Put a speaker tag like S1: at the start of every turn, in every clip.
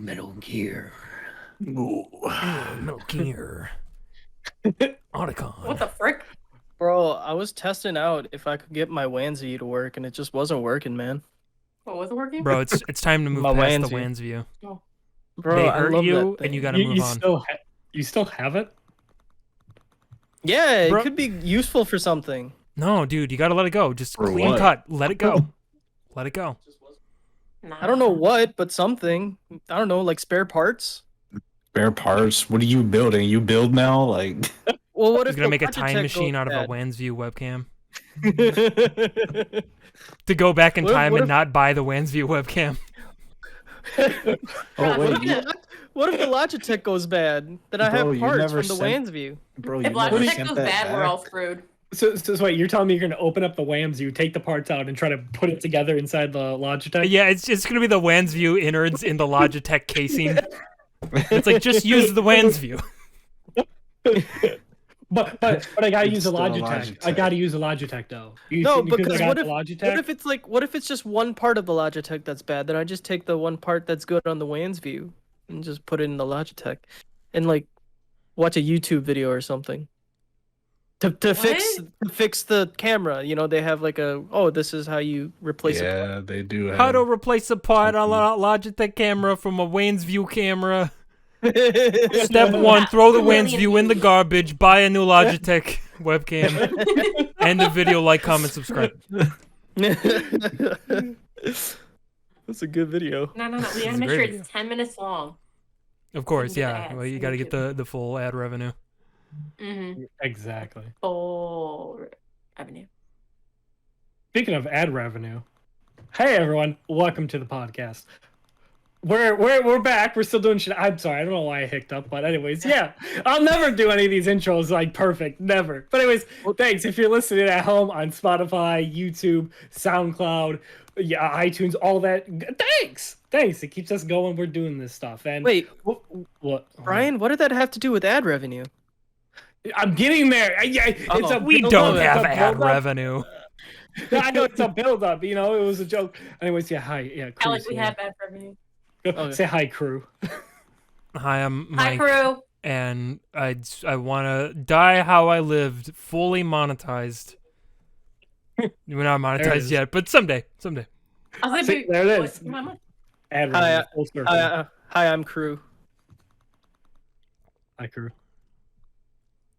S1: Metal Gear.
S2: Ooh.
S3: Metal Gear. Otacon.
S4: What the frick?
S5: Bro, I was testing out if I could get my Wanzi to work, and it just wasn't working, man.
S4: What wasn't working?
S3: Bro, it's time to move
S5: My
S3: past the
S5: Wanzi.
S3: Wands view.
S4: Oh.
S5: Bro,
S3: They
S5: I
S3: hurt
S5: love
S3: you,
S5: that thing.
S3: and you gotta move on.
S1: You still have it?
S5: Yeah,
S3: Bro-
S5: it could be useful for something.
S3: No, dude, you gotta let it go. Just
S2: For
S3: clean
S2: what?
S3: cut. Let it go. Let it go.
S4: Nah.
S5: I don't know what, but something. I don't know, like spare parts.
S2: Spare parts? What are you building? You build now? Like,
S5: Well, what
S3: He's
S5: if
S3: gonna
S5: the
S3: make a time
S5: Logitech
S3: machine
S5: goes
S3: out of a
S5: bad?
S3: Wansview webcam to go back in
S5: What if-
S3: time
S5: what
S3: and
S5: if-
S3: not buy the Wansview webcam.
S2: oh wait, you,
S5: What if the Logitech goes bad? Then I
S2: Bro,
S5: have
S2: you
S5: parts
S2: never
S5: from the
S2: sent-
S5: Wansview.
S2: bro,
S4: If
S2: you never
S4: Logitech
S2: sent
S4: goes
S2: that
S4: bad, we're all
S2: back?
S4: screwed.
S1: So wait, you're telling me you're gonna open up the WAMs, you take the parts out and try to put it together inside the Logitech?
S3: Yeah, it's gonna be the Wansview innards in the Logitech casing. It's like just use the Wansview.
S1: But I gotta
S2: It's
S1: use a
S2: still a
S1: Logitech. I
S2: Logitech.
S1: gotta use a Logitech though.
S5: No,
S1: because
S5: because
S1: I got
S5: what
S1: the
S5: if
S1: Logitech.
S5: what if it's just one part of the Logitech that's bad? Then I just take the one part that's good on the Wansview and just put it in the Logitech, and like watch a YouTube video or something. To fix the camera, you know, they have like this is how you replace
S2: Yeah, they do have.
S3: How to replace a part on a
S2: something.
S3: Logitech camera from a Wansview camera.
S5: a
S3: Step one, throw the
S4: Million
S3: Wansview in the
S4: views.
S3: garbage, buy a new Logitech webcam, end the video, like, comment, subscribe.
S5: That's a good video.
S4: No. We
S3: This is
S4: gotta
S3: a
S4: make
S3: great
S4: sure
S3: video.
S4: it's 10 minutes long.
S3: Of course,
S4: get
S3: yeah.
S4: ads
S3: Well, you
S4: on
S3: gotta get
S4: YouTube.
S3: the full ad revenue.
S4: Mm-hmm.
S1: Exactly.
S4: Full revenue.
S1: Speaking of ad revenue, hey everyone, welcome to the podcast. We're back. We're still doing shit. I'm sorry, I don't know why I hicked up, but anyways, yeah, I'll never do any of these intros like perfect, never. But anyways, thanks if you're listening at home on Spotify, YouTube, SoundCloud, yeah, iTunes, all that. Thanks. It keeps us going. We're doing this stuff. And
S5: Wait,
S1: what,
S5: Brian, what did that have to do with ad revenue?
S1: I'm getting there. It's a
S3: We
S1: build-up,
S3: don't
S1: it's a
S3: have ad
S1: build-up.
S3: revenue.
S1: I know it's a build up, you know, it was a joke. Anyways, yeah, hi. Yeah,
S4: I
S1: Crew's
S4: like we
S1: here.
S4: have ad revenue.
S5: Okay.
S1: Say hi, Crew.
S3: Hi, I'm
S4: Hi,
S3: Mike,
S4: crew.
S3: and I want to die how I lived, fully monetized. We're not
S1: There it
S3: monetized
S1: is.
S3: yet, but someday.
S4: I was
S1: See,
S4: like,
S1: there it
S4: what?
S1: is.
S4: Mama?
S1: Ad
S5: Hi,
S1: revenue, full circle.
S5: Hi, I'm Crew.
S1: Hi, Crew.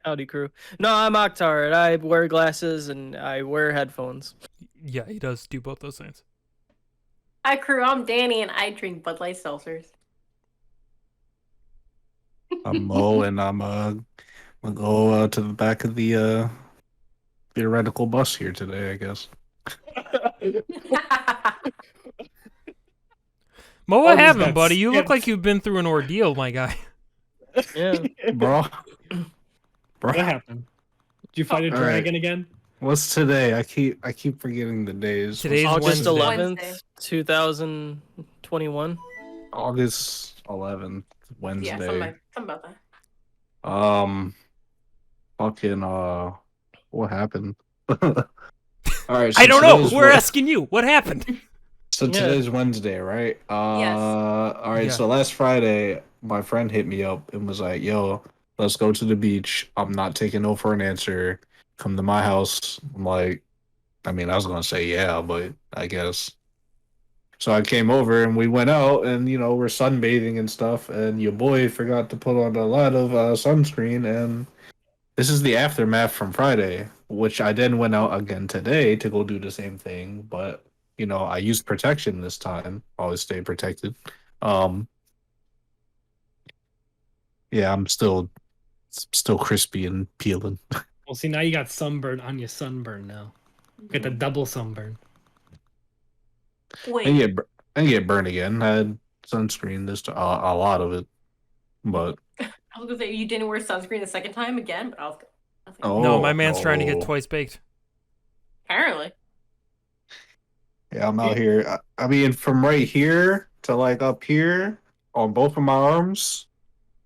S5: Howdy, Crew. No, I'm Octard. I wear glasses and I wear headphones.
S3: Yeah, he does do both those things.
S4: Hi, crew. I'm Danny, and I drink Bud Light seltzers.
S2: I'm Mo, and I'm gonna go to the back of the theoretical bus here today, I guess.
S3: Mo, what
S1: Oh, he's
S3: happened,
S1: got
S3: buddy? You look
S1: skips.
S3: like you've been through an ordeal, my guy.
S5: Yeah.
S2: Bro.
S1: What happened? Did you fight a
S2: All right.
S1: dragon again?
S2: What's today? I keep forgetting the days.
S3: Today's
S5: August
S3: Wednesday.
S5: 11th, 2021.
S2: August 11th,
S4: yeah,
S2: Wednesday.
S4: something about that.
S2: Fucking what happened? All right, so
S3: I don't know.
S2: today's
S3: We're
S2: Wed-
S3: asking you. What happened?
S2: So
S5: Yeah.
S2: today's Wednesday, right?
S4: Yes.
S2: All right.
S3: Yeah.
S2: So last Friday, my friend hit me up and was like, "Yo, let's go to the beach. I'm not taking no for an answer. Come to my house." I'm like, I mean, I was gonna say yeah, but I guess. So I came over and we went out and we're sunbathing and stuff. And your boy forgot to put on a lot of sunscreen. And this is the aftermath from Friday, which I then went out again today to go do the same thing, but. I used protection this time. Always stay protected. Yeah, I'm still crispy and peeling.
S1: Well, see, now you got sunburn on your sunburn now. You got the double sunburn.
S2: I
S4: Wait,
S2: didn't get burned again. I had sunscreen this time, a lot of it, but
S4: I was gonna say you didn't wear sunscreen the second time again, but I was
S3: No, my man's trying to get
S2: no.
S3: twice baked.
S4: apparently.
S2: Yeah, I'm out here. I mean, from right here to like up here on both of my arms,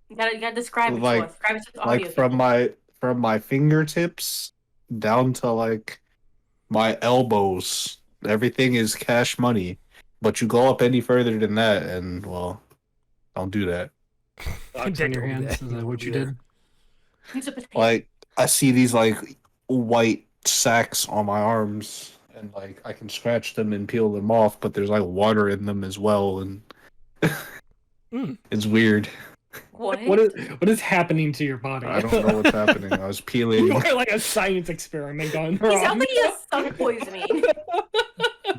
S4: You gotta describe it
S2: Like-
S4: to us. Describe it to the audio.
S2: like from my fingertips down to like my elbows. Everything is cash money. But you go up any further than that, and well, Don't do that.
S1: Dogs on your hands. Is that what you did?
S4: He's a potato.
S2: Like I see these like white sacks on my arms, and like I can scratch them and peel them off, but there's like water in them as well, and it's weird.
S4: What?
S1: What is happening to your body?
S2: I don't know what's happening. I was peeling,
S1: You're like a science experiment going
S4: He sounds
S1: wrong.
S4: like he has sun poisoning.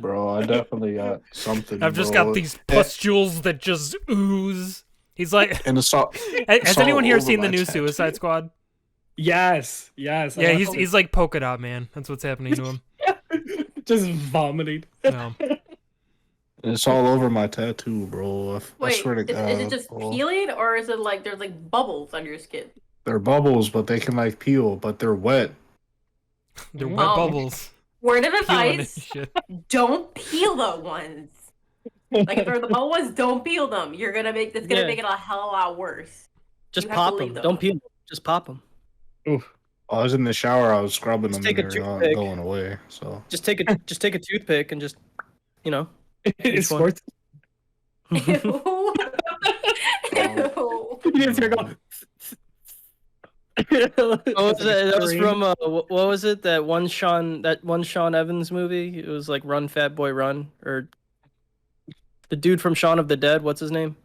S2: bro. I definitely got something.
S3: I've just
S2: bro.
S3: got these pustules that just ooze. He's like,
S2: And it's all,
S3: has anyone here
S2: over
S3: seen the
S2: my
S3: new
S2: tattoo.
S3: Suicide Squad?
S1: Yes.
S3: Yeah,
S1: I
S3: he's like polka dot man. That's what's happening to him.
S1: just vomiting.
S3: No.
S2: it's all over my tattoo, bro. I
S4: Wait,
S2: swear to God.
S4: is it just
S2: bro.
S4: peeling, or is it like there's like bubbles on your skin?
S2: They're bubbles, but they can like peel, but they're wet.
S3: They're wet
S4: Oh.
S3: bubbles.
S4: Word of
S3: Peeling and
S4: advice:
S3: shit.
S4: don't peel the ones. Like if they're the bubble ones, don't peel them. You're gonna make it's gonna
S5: Yeah.
S4: make it a hell of a lot worse.
S5: Just
S4: You have to
S5: pop them.
S4: leave them.
S5: Don't peel them. Just pop them.
S2: I was in the shower. I was scrubbing
S5: Just
S2: them,
S5: take
S2: and
S5: a
S2: they're not
S5: toothpick.
S2: going away. So
S5: Just take a toothpick and just, you know.
S1: It
S5: Which one?
S1: squirts.
S4: Ew.
S1: You just hear go.
S5: What was it? That was from what was it? That one Sean Evans movie. It was like Run Fat Boy Run, or the dude from Shaun of the Dead. What's his name?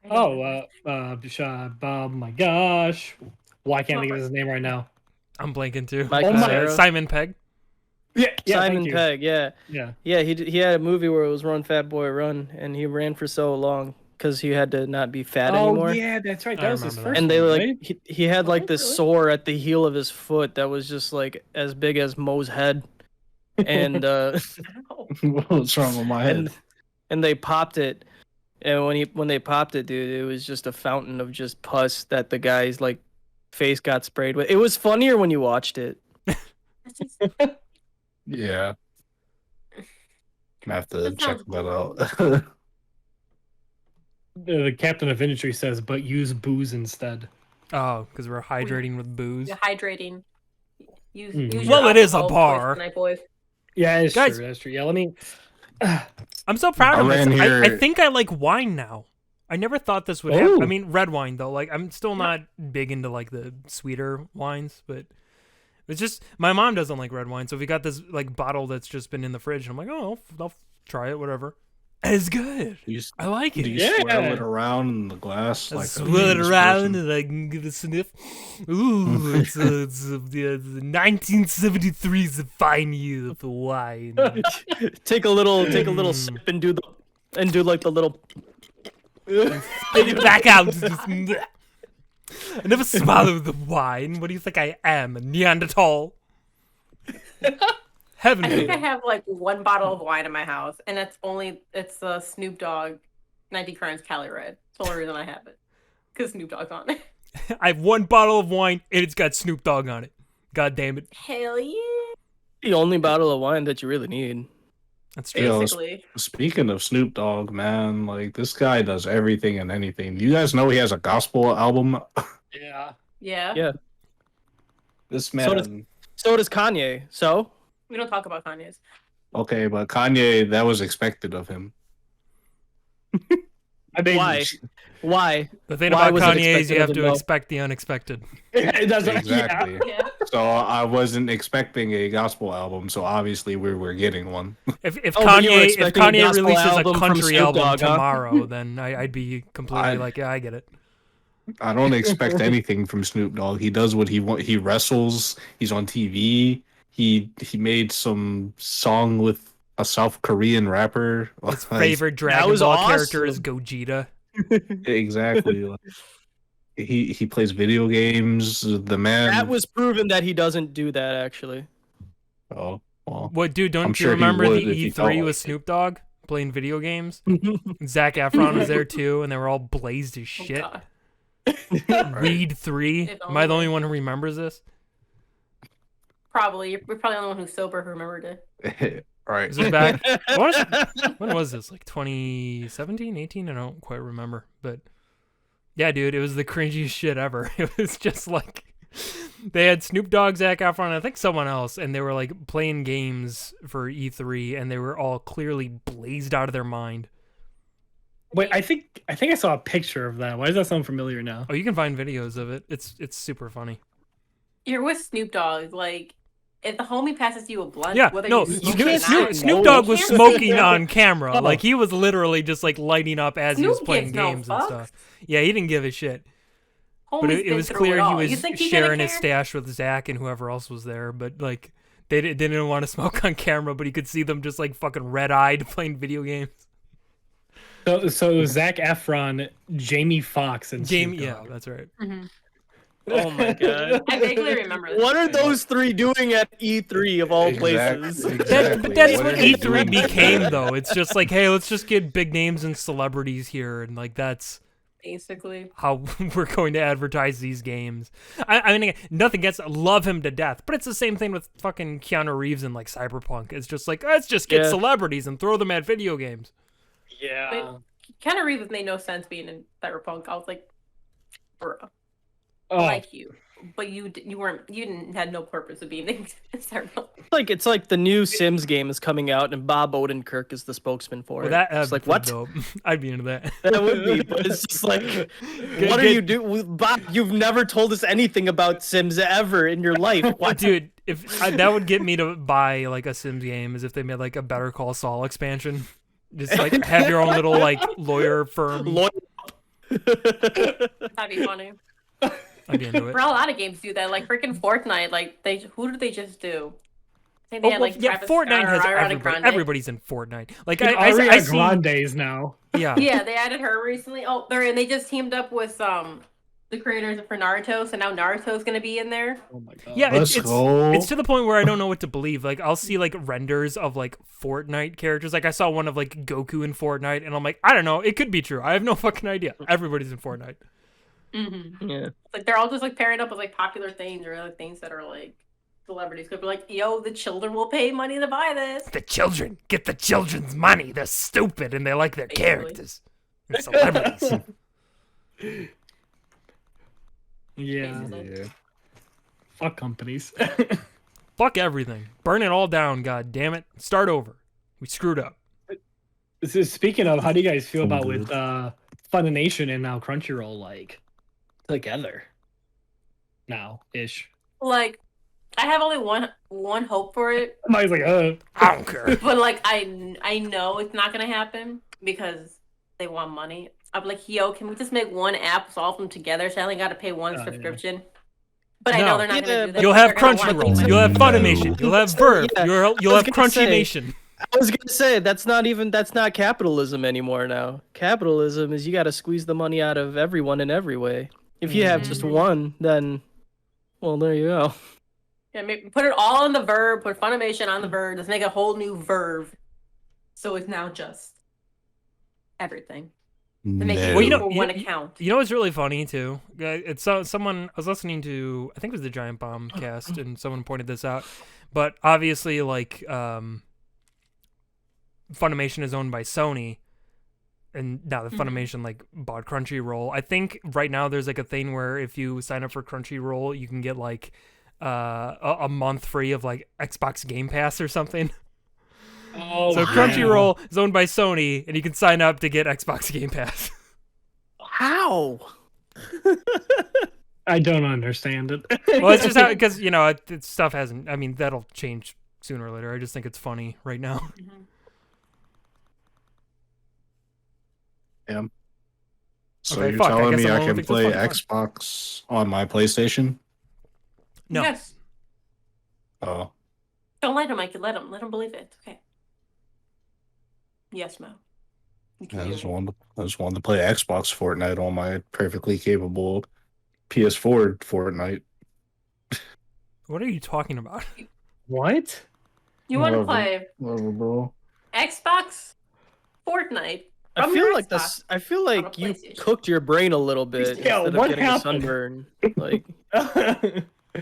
S1: Oh my gosh. Why can't I think of his name right now?
S3: I'm blanking too.
S5: Mike Cera?
S3: Simon Pegg.
S1: Yeah,
S5: Simon
S1: thank you.
S5: Pegg. Yeah,
S1: Yeah.
S5: yeah. He had a movie where it was Run Fat Boy Run, and he ran for so long because he had to not be fat anymore.
S1: yeah, that's right.
S3: I
S1: That was his
S3: remember
S1: first
S3: that.
S5: And they
S1: one,
S5: like
S1: right?
S5: he had like this
S4: really?
S5: sore at the heel of his foot that was just like as big as Mo's head, and
S4: Ow.
S2: what's wrong with my head?
S5: and they popped it, and when they popped it, dude, it was just a fountain of just pus that the guy's like face got sprayed with. It was funnier when you watched it.
S4: That's just-
S2: Yeah, I have to
S4: That
S2: check
S4: sounds
S2: that out.
S1: The captain of industry says, but use booze instead.
S3: Oh, because we're hydrating with booze.
S4: You're hydrating. Use
S1: Mhm.
S4: your
S3: Well, it is a
S4: alcohol
S3: bar.
S4: tonight, boys.
S1: Yeah, it's
S3: Guys-
S1: true. That's true. Yeah, let me.
S3: I'm so proud
S2: I
S3: of
S2: ran
S3: myself. I
S2: here-
S3: think I like wine now. I never thought this would happen. I
S1: Oh.
S3: mean, red wine though. Like, I'm still not big into like the sweeter wines, but it's just my mom doesn't like red wine. So we got this like bottle that's just been in the fridge, and I'm like, oh, I'll try it, whatever. And it's good.
S2: You,
S3: I like
S2: do
S3: it.
S2: you
S1: Yeah.
S2: swirl it around in the glass?
S3: I
S2: Like a
S3: swirl it
S2: famous
S3: around
S2: person?
S3: and I can give it a sniff. Ooh, it's the 1973's a fine year for wine.
S5: Take a little sip and do like the little.
S3: Spit it back out. I never swallowed the wine. What do you think I am, a Neanderthal? Heaven
S4: I think I
S3: forbid.
S4: have like one bottle of wine in my house, and it's Snoop Dogg 90 Crimes Cali Red. That's the only reason I have it, because Snoop Dogg's on it.
S3: I have one bottle of wine and it's got Snoop Dogg on it. God damn it.
S4: Hell yeah!
S5: The only bottle of wine that you really need.
S3: That's true.
S2: Yo,
S4: Basically,
S2: Speaking of Snoop Dogg, man, like this guy does everything and anything. Do you guys know he has a gospel album?
S1: Yeah.
S4: yeah.
S5: Yeah.
S2: This
S5: So
S2: man.
S5: does- So does Kanye. So
S4: We don't talk about Kanye's.
S2: Okay, but Kanye, that was expected of him.
S1: I mean,
S5: why? Why?
S3: The thing
S5: Why
S3: about
S5: was it
S3: Kanye is you
S5: expected
S3: have
S5: of
S3: to
S5: him, though?
S3: expect the unexpected.
S1: It doesn't.
S2: Exactly.
S4: Yeah.
S2: So I wasn't expecting a gospel album, so obviously we're getting one.
S3: If
S5: Oh, but you were
S3: Kanye
S5: expecting a gospel
S3: releases a
S5: album from
S3: country
S5: Snoop
S3: album
S5: Dogg, huh?
S3: tomorrow, then I'd be completely like, yeah, I get it.
S2: I don't expect anything from Snoop Dogg. He does what he wants. He wrestles. He's on TV. He made some song with a South Korean rapper.
S3: His favorite Dragon
S5: was
S3: Ball character is
S5: awesome.
S3: Gogeta.
S2: Exactly. Like, he plays video games. The man.
S5: That was proven that he doesn't do that actually.
S2: Oh well.
S3: What, dude?
S2: I'm
S3: Don't
S2: sure
S3: you
S2: he
S3: remember
S2: would
S3: the
S2: if he
S3: E3
S2: felt
S3: with
S2: like
S3: Snoop Dogg playing video games? Zac Efron was there too, and they were all blazed as
S4: Oh,
S3: shit.
S4: God.
S3: Reed 3.
S4: If
S3: Am I the
S4: only.
S3: only one who remembers this?
S4: Probably. You're probably the only one who's sober who remembered it.
S2: Right.
S3: Is this back? When was this? Like 2017, 18? I don't quite remember. But yeah, dude, it was the cringiest shit ever. It was just like they had Snoop Dogg, Zac Efron, and I think someone else, and they were like playing games for E3, and they were all clearly blazed out of their mind.
S1: Wait, I think I saw a picture of that. Why does that sound familiar now?
S3: Oh, you can find videos of it. It's super funny.
S4: You're with Snoop Dogg. Like, if the homie passes you a blunt,
S3: Yeah,
S4: whether
S3: no,
S4: you
S1: you
S4: smoke it or
S1: can't
S3: Snoop,
S4: not,
S3: Snoop
S1: No,
S3: Dogg
S1: you
S3: was
S4: can't see
S3: smoking
S4: it.
S3: on camera.
S1: Oh.
S3: Like he was literally just like lighting up as he was
S4: Snoop
S3: playing
S4: gives no
S3: games and
S4: fucks.
S3: stuff. Yeah, he didn't give a shit. But
S4: Homie's
S3: it
S4: been
S3: was
S4: through
S3: clear
S4: it
S3: he
S4: all. You
S3: was
S4: think he gonna
S3: sharing his
S4: care?
S3: stash with Zach and whoever else was there. But like they didn't want to smoke on camera, but he could see them just like fucking red eyed playing video games.
S1: So it was Zac Efron, Jamie Foxx, and
S3: Jamie,
S1: Snoop
S3: yeah,
S1: Dogg.
S3: that's right.
S5: Oh my god.
S4: I vaguely remember this.
S5: What are those three doing at E3 of all places?
S3: But that's
S2: What
S3: what
S2: are they
S3: E3
S2: doing?
S3: became, though. It's just like, hey, let's just get big names and celebrities here, and like that's
S4: Basically,
S3: how we're going to advertise these games. I mean, again, nothing against love him to death, but it's the same thing with fucking Keanu Reeves and like Cyberpunk. It's just like let's just get
S5: Yeah.
S3: celebrities and throw them at video games.
S1: Yeah.
S4: Keanu Reeves made no sense being in Cyberpunk. I was like, bro, I
S1: Oh,
S4: like you, but you had no purpose of being in Cyberpunk.
S5: It's like the new Sims game is coming out and Bob Odenkirk is the spokesman for
S3: Well,
S5: it.
S3: that
S5: It's like
S3: pretty
S5: what?
S3: dope. I'd be into that.
S5: That would be, but it's just like, what are
S3: get-
S5: you doing, Bob? You've never told us anything about Sims ever in your life. What?
S3: Dude, if that would get me to buy like a Sims game, is if they made like a Better Call Saul expansion. Just like have your own little like lawyer firm.
S4: That'd be funny.
S3: I'd be into it.
S4: For a lot of games do that, like freaking Fortnite. Like who did they just do? I think they
S3: Oh,
S4: had
S3: well,
S4: like
S3: yeah,
S4: Travis
S3: Fortnite
S4: Scott or
S3: has
S4: Ariana
S3: everybody.
S4: Grande.
S3: Everybody's in Fortnite. Like
S1: Ariana
S3: I see,
S1: Grande's now.
S3: yeah.
S4: Yeah, they added her recently. Oh, they just teamed up with the creators for Naruto, so now Naruto's gonna be in there.
S1: Oh my god.
S3: Yeah,
S2: Let's go.
S3: it's to the point where I don't know what to believe. Like I'll see like renders of like Fortnite characters. Like I saw one of like Goku in Fortnite, and I'm like, I don't know. It could be true. I have no fucking idea. Everybody's in Fortnite.
S4: Mm-hmm.
S5: Yeah.
S4: Like they're all just like pairing up with like popular things or like things that are like celebrities. Could be like, yo, the children will pay money to buy this.
S3: The children get the children's money. They're stupid and they like their
S4: Basically.
S3: characters. They're celebrities.
S1: Yeah.
S4: Basically.
S2: Yeah.
S1: Fuck companies.
S3: Fuck everything. Burn it all down. God damn it. Start over. We screwed up.
S1: So speaking of, how do you guys feel about
S2: Good.
S1: with Funimation and now Crunchyroll like together? Now ish.
S4: Like, I have only one hope for it,
S1: Mike's like,
S3: I don't care.
S4: but like I know it's not gonna happen because they want money. I'm like, yo, can we just make one app with all of them together? So I only got to pay one
S1: Yeah.
S4: subscription. But I
S3: No.
S4: know they're not
S5: Yeah,
S4: gonna do that.
S3: You'll
S4: because
S3: have
S4: they're gonna wanna keep
S3: Crunchyroll.
S4: my
S3: You'll have
S4: money.
S3: Funimation. You'll have Verve.
S5: Yeah,
S3: You'll
S5: was
S3: have
S5: gonna
S3: Crunchy
S5: say-
S3: Nation.
S5: I was gonna say that's not capitalism anymore now. Capitalism is you got to squeeze the money out of everyone in every way. If you have just
S4: Mhm.
S5: one, then well, there you go.
S4: Yeah, put it all on the Verve. Put Funimation on the Verve. Let's make a whole new Verve. So it's now just everything. To make it
S3: Well, you know-
S4: for one account.
S3: You know what's really funny too? It's someone I was listening to. I think it was the Giant Bomb cast, and someone pointed this out. But obviously, like Funimation is owned by Sony, and now the
S4: Mhm.
S3: Funimation like bought Crunchyroll. I think right now there's like a thing where if you sign up for Crunchyroll, you can get like a month free of like Xbox Game Pass or something.
S1: oh,
S3: So
S1: yeah.
S3: Crunchyroll is owned by Sony, and you can sign up to get Xbox Game Pass.
S5: How?
S1: I don't understand it.
S3: Well, it's just how because you know stuff hasn't. I mean, that'll change sooner or later. I just think it's funny right now.
S4: Mhm.
S2: So
S3: Okay,
S2: you're
S3: fuck, I
S2: telling
S3: guess
S2: me
S3: I'm
S2: I
S3: only
S2: can
S3: thinking
S2: play
S3: it's fun.
S2: Xbox on my PlayStation?
S3: No,
S4: Yes.
S2: Oh,
S4: Don't let him, Mikey. Let him believe it. Okay. Yes, Mo. You can
S2: I
S4: do
S2: just
S4: it.
S2: wanted to play Xbox Fortnite on my perfectly capable PS4 Fortnite.
S3: what are you talking about?
S1: What?
S4: You want to
S2: Whatever.
S4: play
S2: Whatever, bro.
S4: Xbox, Fortnite?
S5: I
S4: from
S5: feel
S4: your
S5: like
S4: Xbox
S5: this. I feel
S4: on a
S5: like you
S4: PlayStation.
S5: cooked your brain a little bit
S1: Yeah,
S5: instead
S1: what
S5: of getting
S1: happened?
S5: a sunburn. Like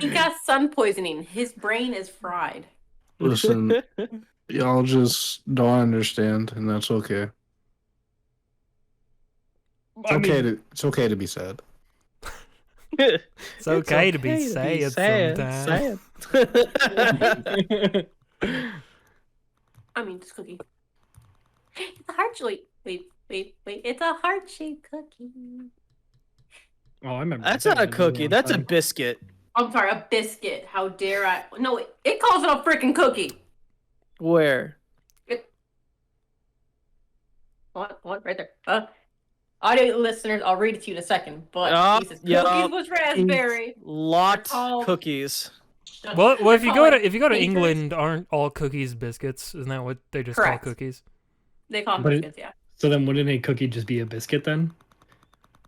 S4: He got sun poisoning. His brain is fried.
S2: Listen, y'all just don't understand, and that's okay. It's okay to be sad.
S3: It's okay to be sad sometimes.
S4: I mean, just cookie. The heart wait. Wait. It's a heart-shaped cookie.
S1: Oh, I remember.
S5: That's
S1: that
S5: not a
S1: video
S5: cookie.
S1: one
S5: That's a
S1: time.
S5: biscuit.
S4: I'm sorry, a biscuit. How dare I? No, it calls it a freaking cookie.
S5: Where?
S4: What? Right there. Audio listeners, I'll read it to you in a second. But he says cookies with raspberry.
S5: Lot
S4: called-
S5: cookies.
S3: Well, if you go to
S4: Bakers.
S3: England, aren't all cookies biscuits? Isn't that what they just
S4: Correct.
S3: call cookies?
S4: They call them
S1: But
S4: biscuits, yeah.
S1: So then, wouldn't a cookie just be a biscuit then?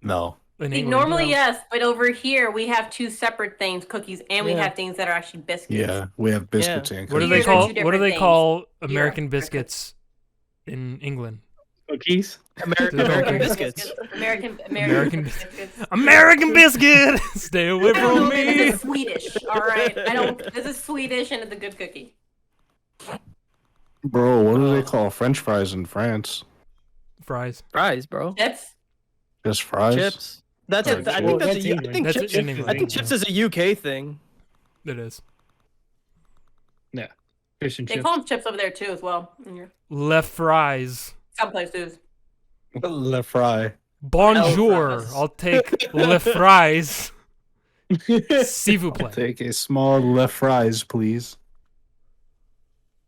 S2: No.
S3: In
S4: See,
S3: England,
S4: normally,
S3: no.
S4: yes, but over here we have two separate things: cookies, and we
S5: Yeah.
S4: have things that are actually biscuits.
S2: Yeah, we have biscuits and
S3: What do
S2: cookies.
S3: they
S4: These are
S3: call?
S4: two
S3: What do
S4: different
S3: they
S4: things.
S3: call American biscuits in England?
S1: Cookies.
S5: American biscuits.
S4: American biscuits.
S3: American biscuit. Stay away
S4: I don't
S3: from
S4: know, this
S3: me.
S4: is Swedish. All right, I don't. This is Swedish, and it's a good cookie.
S2: Bro, what do they call French fries in France?
S3: Fries.
S5: Fries, bro.
S4: Chips.
S2: Just fries?
S5: Chips. That's
S4: Chips.
S5: a, I
S1: Well,
S5: think that's
S1: that's
S5: a, I
S1: England.
S5: think
S3: That's
S5: chips.
S3: in England.
S5: I think chips is a UK thing.
S3: It is.
S1: Fish and
S4: They
S1: chips.
S4: call them chips over there too, as well.
S3: Left fries.
S4: Some places.
S2: Le fry.
S3: Bonjour.
S4: fries.
S3: I'll take le fries. S'il vous
S2: I'll
S3: plaît.
S2: take a small le fries, please.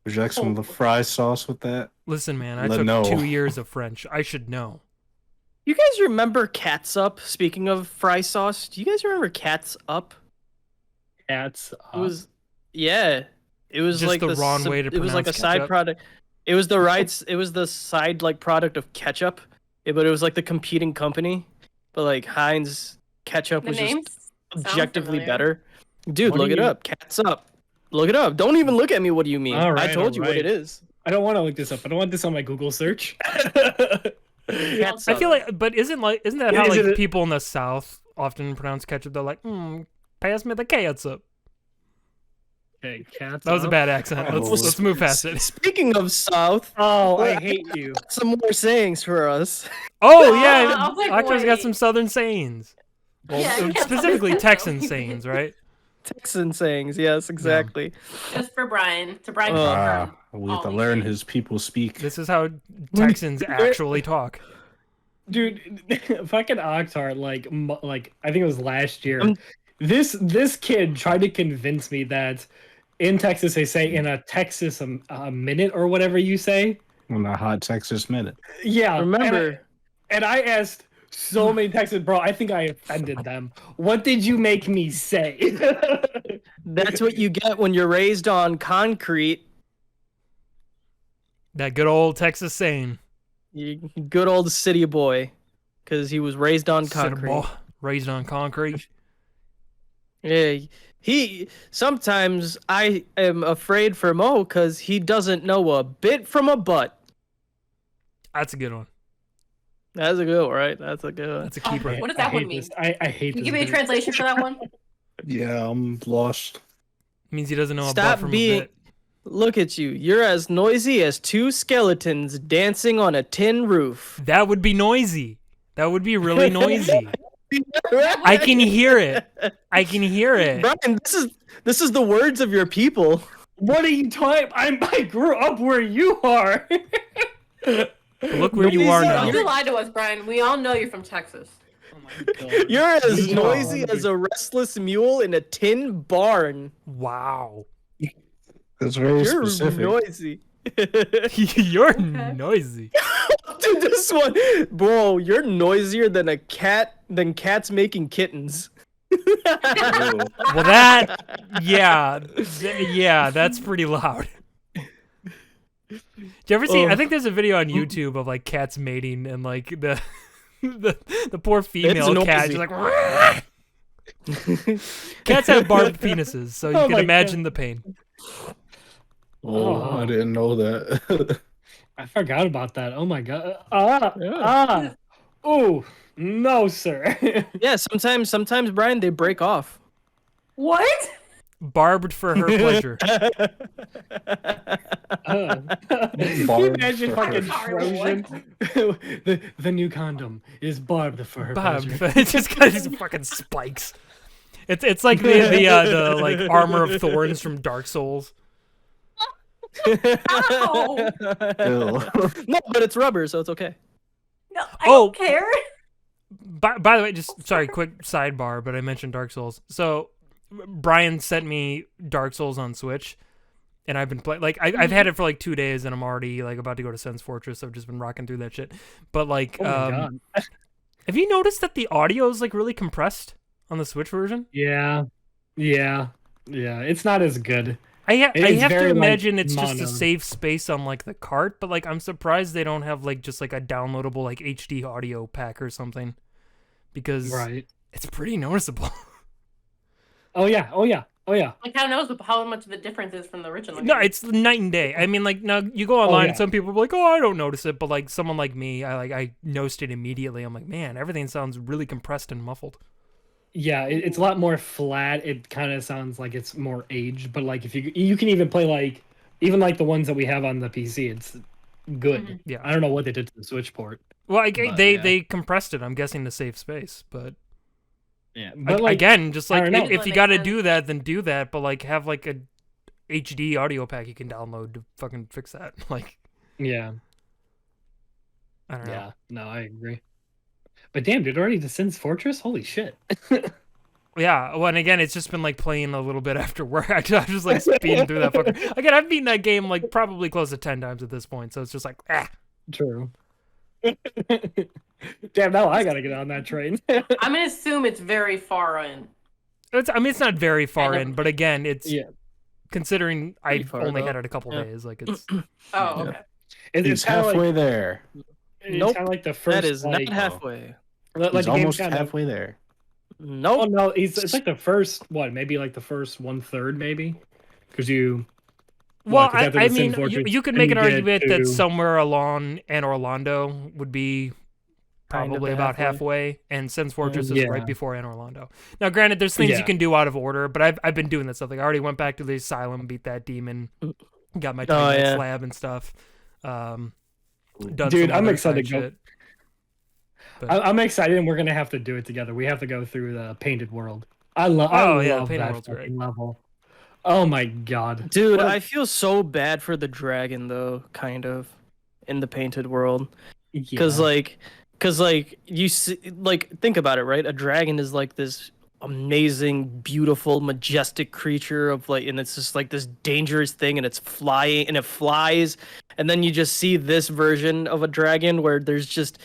S2: Would you like some le fry sauce with that?
S3: Listen, man, I
S2: Le
S3: took
S2: no.
S3: 2 years of French. I should know.
S5: You guys remember Catsup? Speaking of fry sauce, do you guys remember Catsup?
S1: Cats.
S5: It was, yeah. It was
S3: Just
S5: like
S3: the wrong way to
S5: It was like a
S3: pronounce
S5: side
S3: ketchup.
S5: product. It was the right. It was the side like product of ketchup, but it was like the competing company. But like Heinz ketchup
S4: The
S5: was
S4: names
S5: just
S4: sound
S5: objectively
S4: familiar.
S5: better. Dude,
S1: What
S5: look
S1: do
S5: it
S1: you-
S5: up. Catsup. Look it up. Don't even look at me. What do you mean?
S1: All
S5: I
S1: right,
S5: told you
S1: all
S5: what
S1: right.
S5: it is.
S1: I don't want to look this up. I don't want this on my Google search.
S5: Catsup.
S3: I feel like, but isn't that how
S1: Is
S3: like
S1: it-
S3: people in the South often pronounce ketchup? They're like, pass me the ketchup.
S1: Okay, cats.
S3: That was a
S1: up.
S3: bad accent.
S1: Oh.
S3: Let's move past it.
S5: Speaking of South,
S1: Oh, I hate you.
S5: some more sayings for us.
S3: Oh
S4: I
S3: yeah,
S4: was like,
S3: Octo's got
S4: wait.
S3: some Southern sayings. Well,
S4: Yeah, yeah,
S3: specifically
S4: Southern
S3: Texan
S4: sayings.
S3: sayings, right?
S5: Texan sayings. Yes, exactly.
S4: Just for Brian. To Brian.
S2: Ah,
S4: confirm
S2: we have to
S4: all
S2: learn
S4: these
S2: his people speak.
S3: This is how Texans actually talk.
S1: Dude, fucking Octar, like I think it was last year.
S5: Um,
S1: This kid tried to convince me that in Texas they say in a Texas a minute or whatever you say.
S2: On a hot Texas minute.
S1: Yeah,
S5: Remember,
S1: and I asked so many Texans, bro. I think I offended them. What did you make me say?
S5: that's what you get when you're raised on concrete.
S3: That good old Texas saying.
S5: You good old city boy, because he was raised on
S3: City
S5: concrete.
S3: boy, raised on concrete.
S5: Yeah, he sometimes I am afraid for Mo because he doesn't know a bit from a butt.
S3: That's a good one.
S5: That's a good one, right? That's a good one.
S3: That's a keeper.
S4: What does
S1: I
S4: that one
S1: hate
S4: mean?
S1: this. I hate
S4: Can you
S1: this.
S4: give me a
S1: dude.
S4: translation for that one?
S2: Yeah, I'm lost.
S3: Means he doesn't know a
S5: Stop
S3: butt from
S5: being-
S3: a bit.
S5: Look at you. You're as noisy as two skeletons dancing on a tin roof.
S3: That would be noisy. That would be really noisy. I can hear it. I can hear it.
S5: Brian, this is the words of your people.
S1: What are you talking? I grew up where you are.
S3: Look where you
S5: Nobody's
S3: are
S5: not
S3: now.
S4: You lied to us, Brian. We all know you're from Texas.
S5: You're as
S1: Yeah.
S5: noisy as a restless mule in a tin barn.
S3: Wow.
S2: That's very
S5: You're
S2: specific.
S5: noisy.
S3: You're noisy.
S5: Dude, this one, bro, you're noisier than a cat than cats making kittens.
S3: Well, yeah, that's pretty loud. Do you ever see? I think there's a video on YouTube of like cats mating and like the poor female cat
S5: noisy.
S3: just like. Cats have barbed penises, so you
S1: Oh
S3: can
S1: my
S3: imagine
S1: God.
S3: the pain.
S2: Oh, I didn't know that.
S1: I forgot about that. Oh my god. Oh no, sir.
S5: Yeah, sometimes Brian, they break off.
S4: What?
S3: Barbed for her pleasure.
S1: Can you
S2: Barbed
S1: imagine
S2: for
S1: fucking
S4: her.
S1: Trojan? the new condom is barbed for her
S3: Barbed.
S1: pleasure.
S3: It's just got these fucking spikes. It's like the like armor of thorns from Dark Souls.
S4: Ow!
S2: Ew.
S5: No, but it's rubber, so it's okay.
S4: No, I
S3: Oh.
S4: don't care.
S3: By the way, just sorry, quick sidebar, but I mentioned Dark Souls. So Brian sent me Dark Souls on Switch, and I've been playing. Like I've had it for like 2 days, and I'm already like about to go to Sen's Fortress. So I've just been rocking through that shit. But like,
S1: Oh my god.
S3: have you noticed that the audio is like really compressed on the Switch version?
S1: Yeah. It's not as good.
S3: I
S1: It's
S3: have to
S1: very, like,
S3: imagine it's just to
S1: monoed.
S3: save space on like the cart, but like I'm surprised they don't have like just like a downloadable like HD audio pack or something, because
S1: Right.
S3: it's pretty noticeable.
S1: Oh yeah.
S4: Like, how knows how much of a difference is from the original?
S3: No,
S4: game?
S3: it's night and day. I mean, like, now you go online,
S1: yeah.
S3: and some people are like, "Oh, I don't notice it," but like someone like me, I noticed it immediately. I'm like, man, everything sounds really compressed and muffled.
S1: Yeah, it's a lot more flat. It kind of sounds like it's more aged, but like if you can even play like even like the ones that we have on the PC, it's good.
S4: Mhm.
S3: Yeah.
S1: I don't know what they did to the Switch port.
S3: Well,
S1: But,
S3: they
S1: yeah.
S3: they compressed it. I'm guessing to save space, but
S1: Yeah, but like
S3: again, just like
S1: I don't know.
S3: if you
S4: That
S3: got to
S4: makes
S3: do that, then do that. But like, have like a HD audio pack you can download to fucking fix that. Like,
S1: yeah,
S3: I don't know.
S1: yeah, no, I agree. But damn, dude, already to Sin's Fortress? Holy shit!
S3: Yeah, well, and again, it's just been like playing a little bit after work. I'm just like speeding through that fucker. Again, I've beaten that game like probably close to 10 times at this point, so it's just like, ah.
S1: True. Damn, now I gotta get on that train.
S4: I'm gonna assume it's very far in.
S3: I mean, it's not very far
S4: know.
S3: in, but again, it's
S1: Yeah.
S3: considering I
S5: Pretty far,
S3: only
S5: though.
S3: had it a couple
S5: Yeah.
S3: days. Like, it's
S4: Oh,
S5: Yeah.
S4: okay.
S1: It's
S2: He's
S1: kinda
S2: halfway
S1: like,
S2: there.
S1: it's
S5: Nope,
S1: kind of like the first.
S5: That is
S1: like,
S5: not halfway.
S1: like
S2: He's
S1: the game's
S2: almost
S1: kinda-
S2: halfway there.
S1: Oh
S5: Nope.
S1: no, it's like the first what? Maybe like the first 1/3, maybe, because you.
S3: well.
S1: 'cause after
S3: I
S1: the Sin
S3: mean,
S1: Fortress,
S3: you could
S1: then
S3: make an
S1: you get
S3: argument that
S1: to-
S3: somewhere along in Orlando would be
S5: Kind of
S3: probably about halfway, and Sen's Fortress is
S1: Yeah.
S3: right before Anne Orlando. Now, granted, there's things
S1: Yeah.
S3: you can do out of order, but I've been doing that stuff. Like, I already went back to the asylum, beat that demon, got my tiny
S5: yeah.
S3: slab and stuff. Done
S1: Dude,
S3: some
S1: I'm
S3: other
S1: excited
S3: side
S1: to go.
S3: shit. But-
S1: I'm excited, and we're gonna have to do it together. We have to go through the Painted World. I
S3: Oh, yeah,
S1: love
S3: Painted
S1: that
S3: World's great.
S1: fucking level. Oh my god,
S5: Dude,
S1: What a-
S5: I feel so bad for the dragon though, kind of, in the Painted World. Because
S1: yeah.
S5: like you see, like think about it, right? A dragon is like this amazing, beautiful, majestic creature of like, and it's just like this dangerous thing, and it's flying, and it flies, and then you just see this version of a dragon where there's just,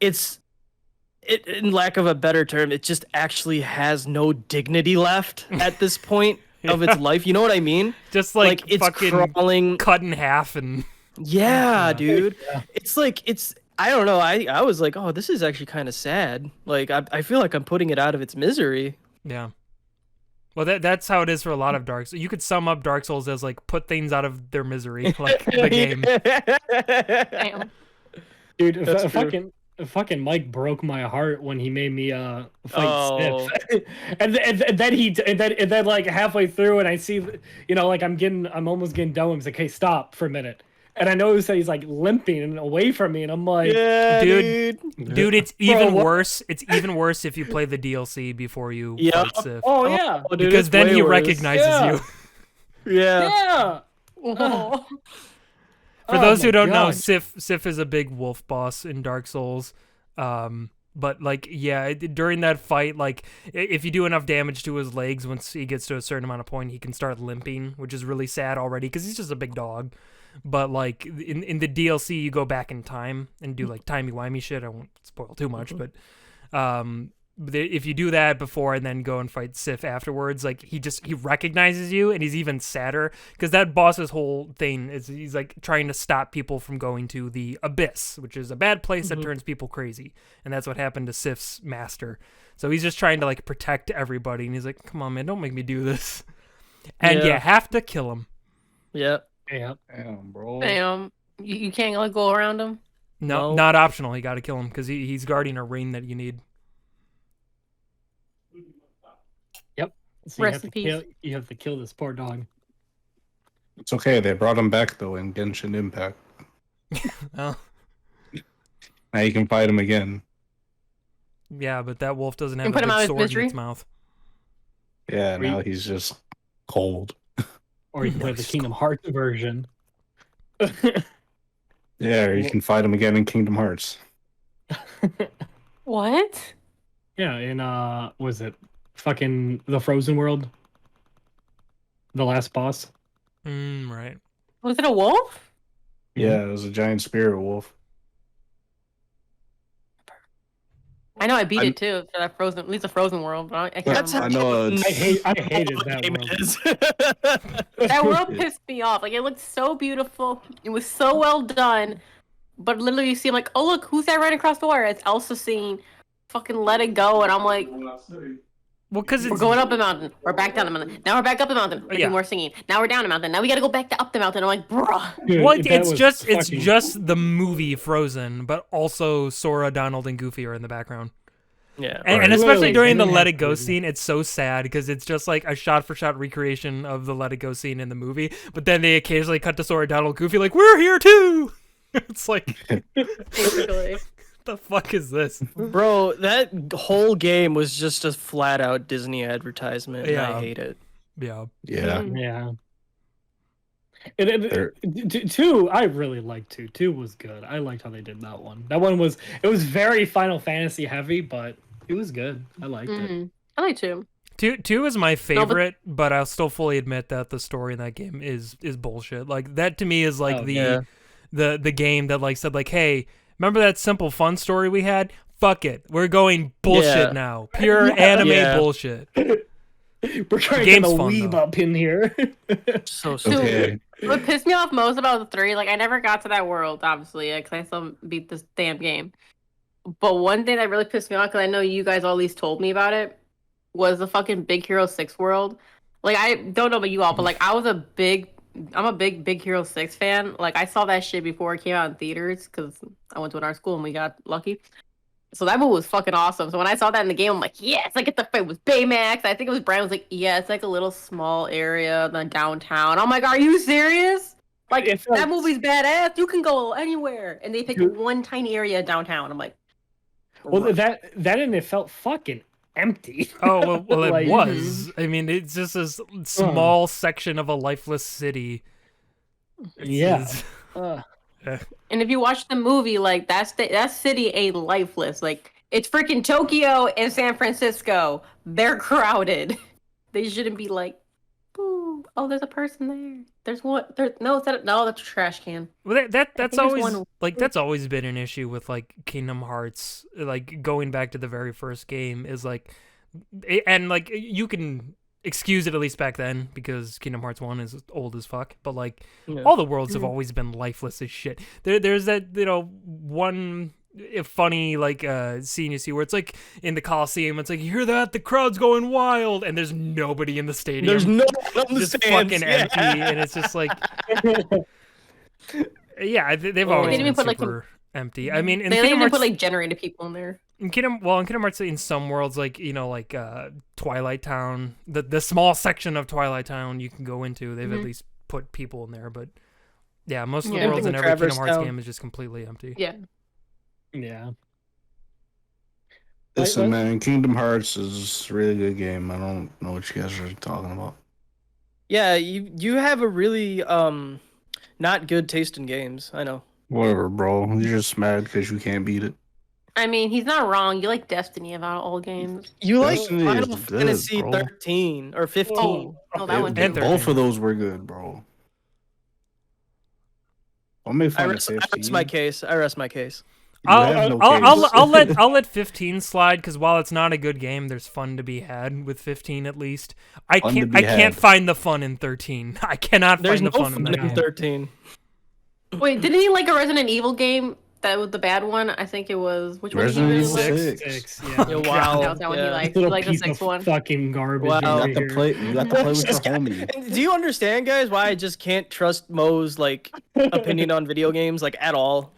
S5: it, in lack of a better term, it just actually has no dignity left at this point of its life. You know what I mean?
S3: just like,
S5: it's
S3: fucking
S5: crawling.
S3: cut in half and
S5: Yeah,
S1: Yeah.
S5: dude.
S1: Yeah.
S5: It's like I don't know. I was like, oh, this is actually kind of sad. Like I feel like I'm putting it out of its misery.
S3: yeah. Well, that's how it is for a lot of Dark Souls. You could sum up Dark Souls as like put things out of their misery, like the game.
S4: Damn.
S1: Dude,
S5: That's true.
S1: fucking Mike broke my heart when he made me fight
S5: Oh.
S1: Sif. and then like halfway through, and I see, like I'm almost getting done. He's like, "Hey, stop for a minute." And I notice that he's like limping away from me, and I'm like,
S5: Yeah,
S3: Dude.
S5: dude.
S3: Dude, it's even
S1: what?
S3: worse. It's even worse if you play the DLC before you
S5: Yep.
S3: fight Sif.
S1: "Oh yeah,
S5: Oh, dude,
S3: Because
S5: it's
S3: then
S5: way
S3: he
S5: worse.
S3: recognizes
S1: Yeah.
S3: you.
S5: Yeah.
S1: yeah."
S4: Oh.
S3: For
S1: Oh
S3: those
S1: my
S3: who don't know,
S1: God.
S3: Sif is a big wolf boss in Dark Souls. But like, yeah, during that fight, like, if you do enough damage to his legs, once he gets to a certain amount of point, he can start limping, which is really sad already because he's just a big dog. But like in the DLC, you go back in time and do like timey-wimey shit. I won't spoil too much, but if you do that before and then go and fight Sif afterwards, like he recognizes you, and he's even sadder because that boss's whole thing is he's like trying to stop people from going to the abyss, which is a bad place that turns people crazy, and that's what happened to Sif's master. So he's just trying to like protect everybody, and he's like, "Come on, man, don't make me do this." And
S5: Yeah.
S3: you have to kill him.
S5: Yeah.
S1: Yeah.
S2: Damn, bro.
S4: Damn. You can't like go around him.
S3: No,
S5: No.
S3: not optional. You got to kill him because he's guarding a ring that you need.
S1: So
S4: Rest in peace.
S1: you have to kill this poor dog.
S2: It's okay. They brought him back though in Genshin Impact.
S3: Oh,
S2: Now you can fight him again.
S3: yeah, but that wolf doesn't
S4: You
S3: have a
S4: put him
S3: big
S4: out of his
S3: sword in
S4: misery?
S3: its mouth.
S2: Yeah,
S1: We-
S2: now he's just cold.
S1: Or you can play the
S3: Nice.
S1: Kingdom Hearts version.
S2: Yeah, or you can fight him again in Kingdom Hearts.
S4: What?
S1: Yeah, in was it fucking the Frozen world? The last boss.
S3: Right.
S4: Was it a wolf?
S2: Yeah, it was a giant spirit wolf.
S4: I know I beat
S2: I-
S4: it too for that Frozen, at least the Frozen world, but I can't
S5: That's
S4: remember.
S2: I know.
S1: I hated that
S5: game
S1: world.
S5: is.
S4: That world pissed me off. Like it looked so beautiful. It was so well done. But literally you see like, oh look, who's that right across the wire? It's Elsa singing fucking Let It Go, and I'm like,
S3: Well, because
S4: we're
S3: it's
S4: going up the mountain. We're back down the mountain. Now we're back up the mountain. We're
S3: Yeah.
S4: doing more singing. Now we're down the mountain. Now we gotta go back to up the mountain. I'm like, bruh.
S1: Dude,
S3: well,
S1: that
S3: it's
S1: was
S3: just
S1: fucking-
S3: the movie Frozen, but also Sora, Donald, and Goofy are in the background.
S5: Yeah.
S3: And,
S2: Right.
S3: and especially
S1: Literally,
S3: during
S1: they
S3: the
S1: didn't
S3: Let
S1: have
S3: It Go
S1: to.
S3: scene, it's so sad because it's just like a shot-for-shot recreation of the Let It Go scene in the movie. But then they occasionally cut to Sora, Donald, Goofy, like, we're here too! It's like,
S4: Basically.
S3: the fuck is this?
S5: Bro, that whole game was just a flat out Disney advertisement. And
S3: Yeah.
S5: I hate it.
S3: Yeah.
S2: Yeah.
S1: Yeah. And
S2: There-
S1: two, I really liked two. Two was good. I liked how they did that one. That one was very Final Fantasy heavy, but it was good. I liked it.
S4: Mhm. I like to.
S3: Two is my favorite, but I'll still fully admit that the story in that game is bullshit. Like that to me is like
S1: Oh,
S3: the game that like said like, hey, remember that simple fun story we had? Fuck it, we're going bullshit
S5: Yeah.
S3: now. Pure anime
S5: Yeah.
S3: bullshit.
S1: We're trying to
S3: game's
S1: get a
S3: fun,
S1: weeb
S3: though.
S1: up in here.
S5: So
S4: Dude.
S5: stupid.
S2: Okay.
S4: What pissed me off most about the 3, like I never got to that world, obviously, because I still beat this damn game. But one thing that really pissed me off, because I know you guys all at least told me about it, was the fucking Big Hero 6 world. Like I don't know about you all, but like I'm a big Big Hero 6 fan. Like I saw that shit before it came out in theaters because I went to an art school and we got lucky. So that movie was fucking awesome. So when I saw that in the game, I'm like, yes, I get the fight with Baymax. I think it was Brian was like, yeah, it's like a little small area in the downtown. I'm like, are you serious? Like
S1: It felt-
S4: that movie's badass. You can go anywhere, and they picked
S1: Dude.
S4: one tiny area downtown. I'm like,
S1: Well, that and it felt fucking empty.
S3: Oh well, it
S1: Like-
S3: was. I mean, it's just this small section of a lifeless city.
S1: Yeah.
S3: It's-
S4: and if you watch the movie, like that city ain't lifeless. Like it's freaking Tokyo and San Francisco. They're crowded. They shouldn't be like, ooh, oh, there's a person there. There's one. No, that's a trash can.
S3: Well, that's
S4: there's
S3: always
S4: one-
S3: like that's always been an issue with like Kingdom Hearts. Like going back to the very first game is like, and like you can excuse it at least back then because Kingdom Hearts 1 is old as fuck. But like
S5: Yeah.
S3: all the worlds have always been lifeless as shit. There's that one funny like scene you see where it's like in the Coliseum. It's like you hear that the crowd's going wild and there's nobody in the stadium.
S5: There's no one on the
S3: just
S5: stands.
S3: fucking
S5: Yeah.
S3: empty, and it's just like, yeah, they've
S5: Oh.
S3: always
S4: They didn't
S3: been
S4: even put, like,
S3: super empty. I mean, in
S4: They
S3: Kingdom
S4: even
S3: Hearts,
S4: put like generated people in there.
S3: in Kingdom Hearts, in some worlds, like like Twilight Town, the small section of Twilight Town you can go into, they've at
S4: Mhm.
S3: least put people in there. But yeah, most of the
S4: Yeah.
S3: worlds in
S5: Everything
S3: every
S5: with
S3: Kingdom
S5: Traverse
S3: Hearts
S5: Town.
S3: game is just completely empty.
S4: Yeah.
S1: Yeah.
S2: Listen,
S1: Wes?
S2: man, Kingdom Hearts is a really good game. I don't know what you guys are talking about.
S5: Yeah, you have a really not good taste in games. I know.
S2: Whatever, bro. You're just mad because you can't beat it.
S4: I mean, he's not wrong. You like Destiny about all games.
S5: You like
S2: Destiny is
S5: Final
S2: good,
S5: Fantasy
S2: bro.
S5: 13 or 15.
S4: Oh, that one.
S3: And
S4: too.
S2: Both
S3: 13.
S2: of those were good, bro. I'll make
S5: I
S2: fun of
S5: rest
S2: 15.
S5: my case. I rest my case.
S2: You have no
S3: I'll
S2: case.
S3: let 15 slide because while it's not a good game, there's fun to be had with 15 at least. I
S2: Fun to
S3: can't
S2: be
S3: can't
S2: had.
S3: find the fun in 13. I cannot
S5: There's
S3: find
S5: no
S3: the fun in that
S5: fun in
S3: game.
S5: 13.
S4: Wait, didn't he like a Resident Evil game? That was the bad one. I think it was. Which one?
S2: Resident
S4: did he
S2: Evil
S4: really like?
S2: 6.
S1: Yeah.
S5: Yeah, wow.
S4: That was that one he
S5: Yeah.
S4: liked. He
S1: Little
S4: liked the
S1: piece
S4: 6th
S1: of
S4: one.
S1: fucking garbage.
S5: Wow.
S2: You
S1: over
S2: got to
S1: here.
S2: play. You got to play with your homie.
S5: And do you understand, guys, why I just can't trust Mo's like opinion on video games like at all?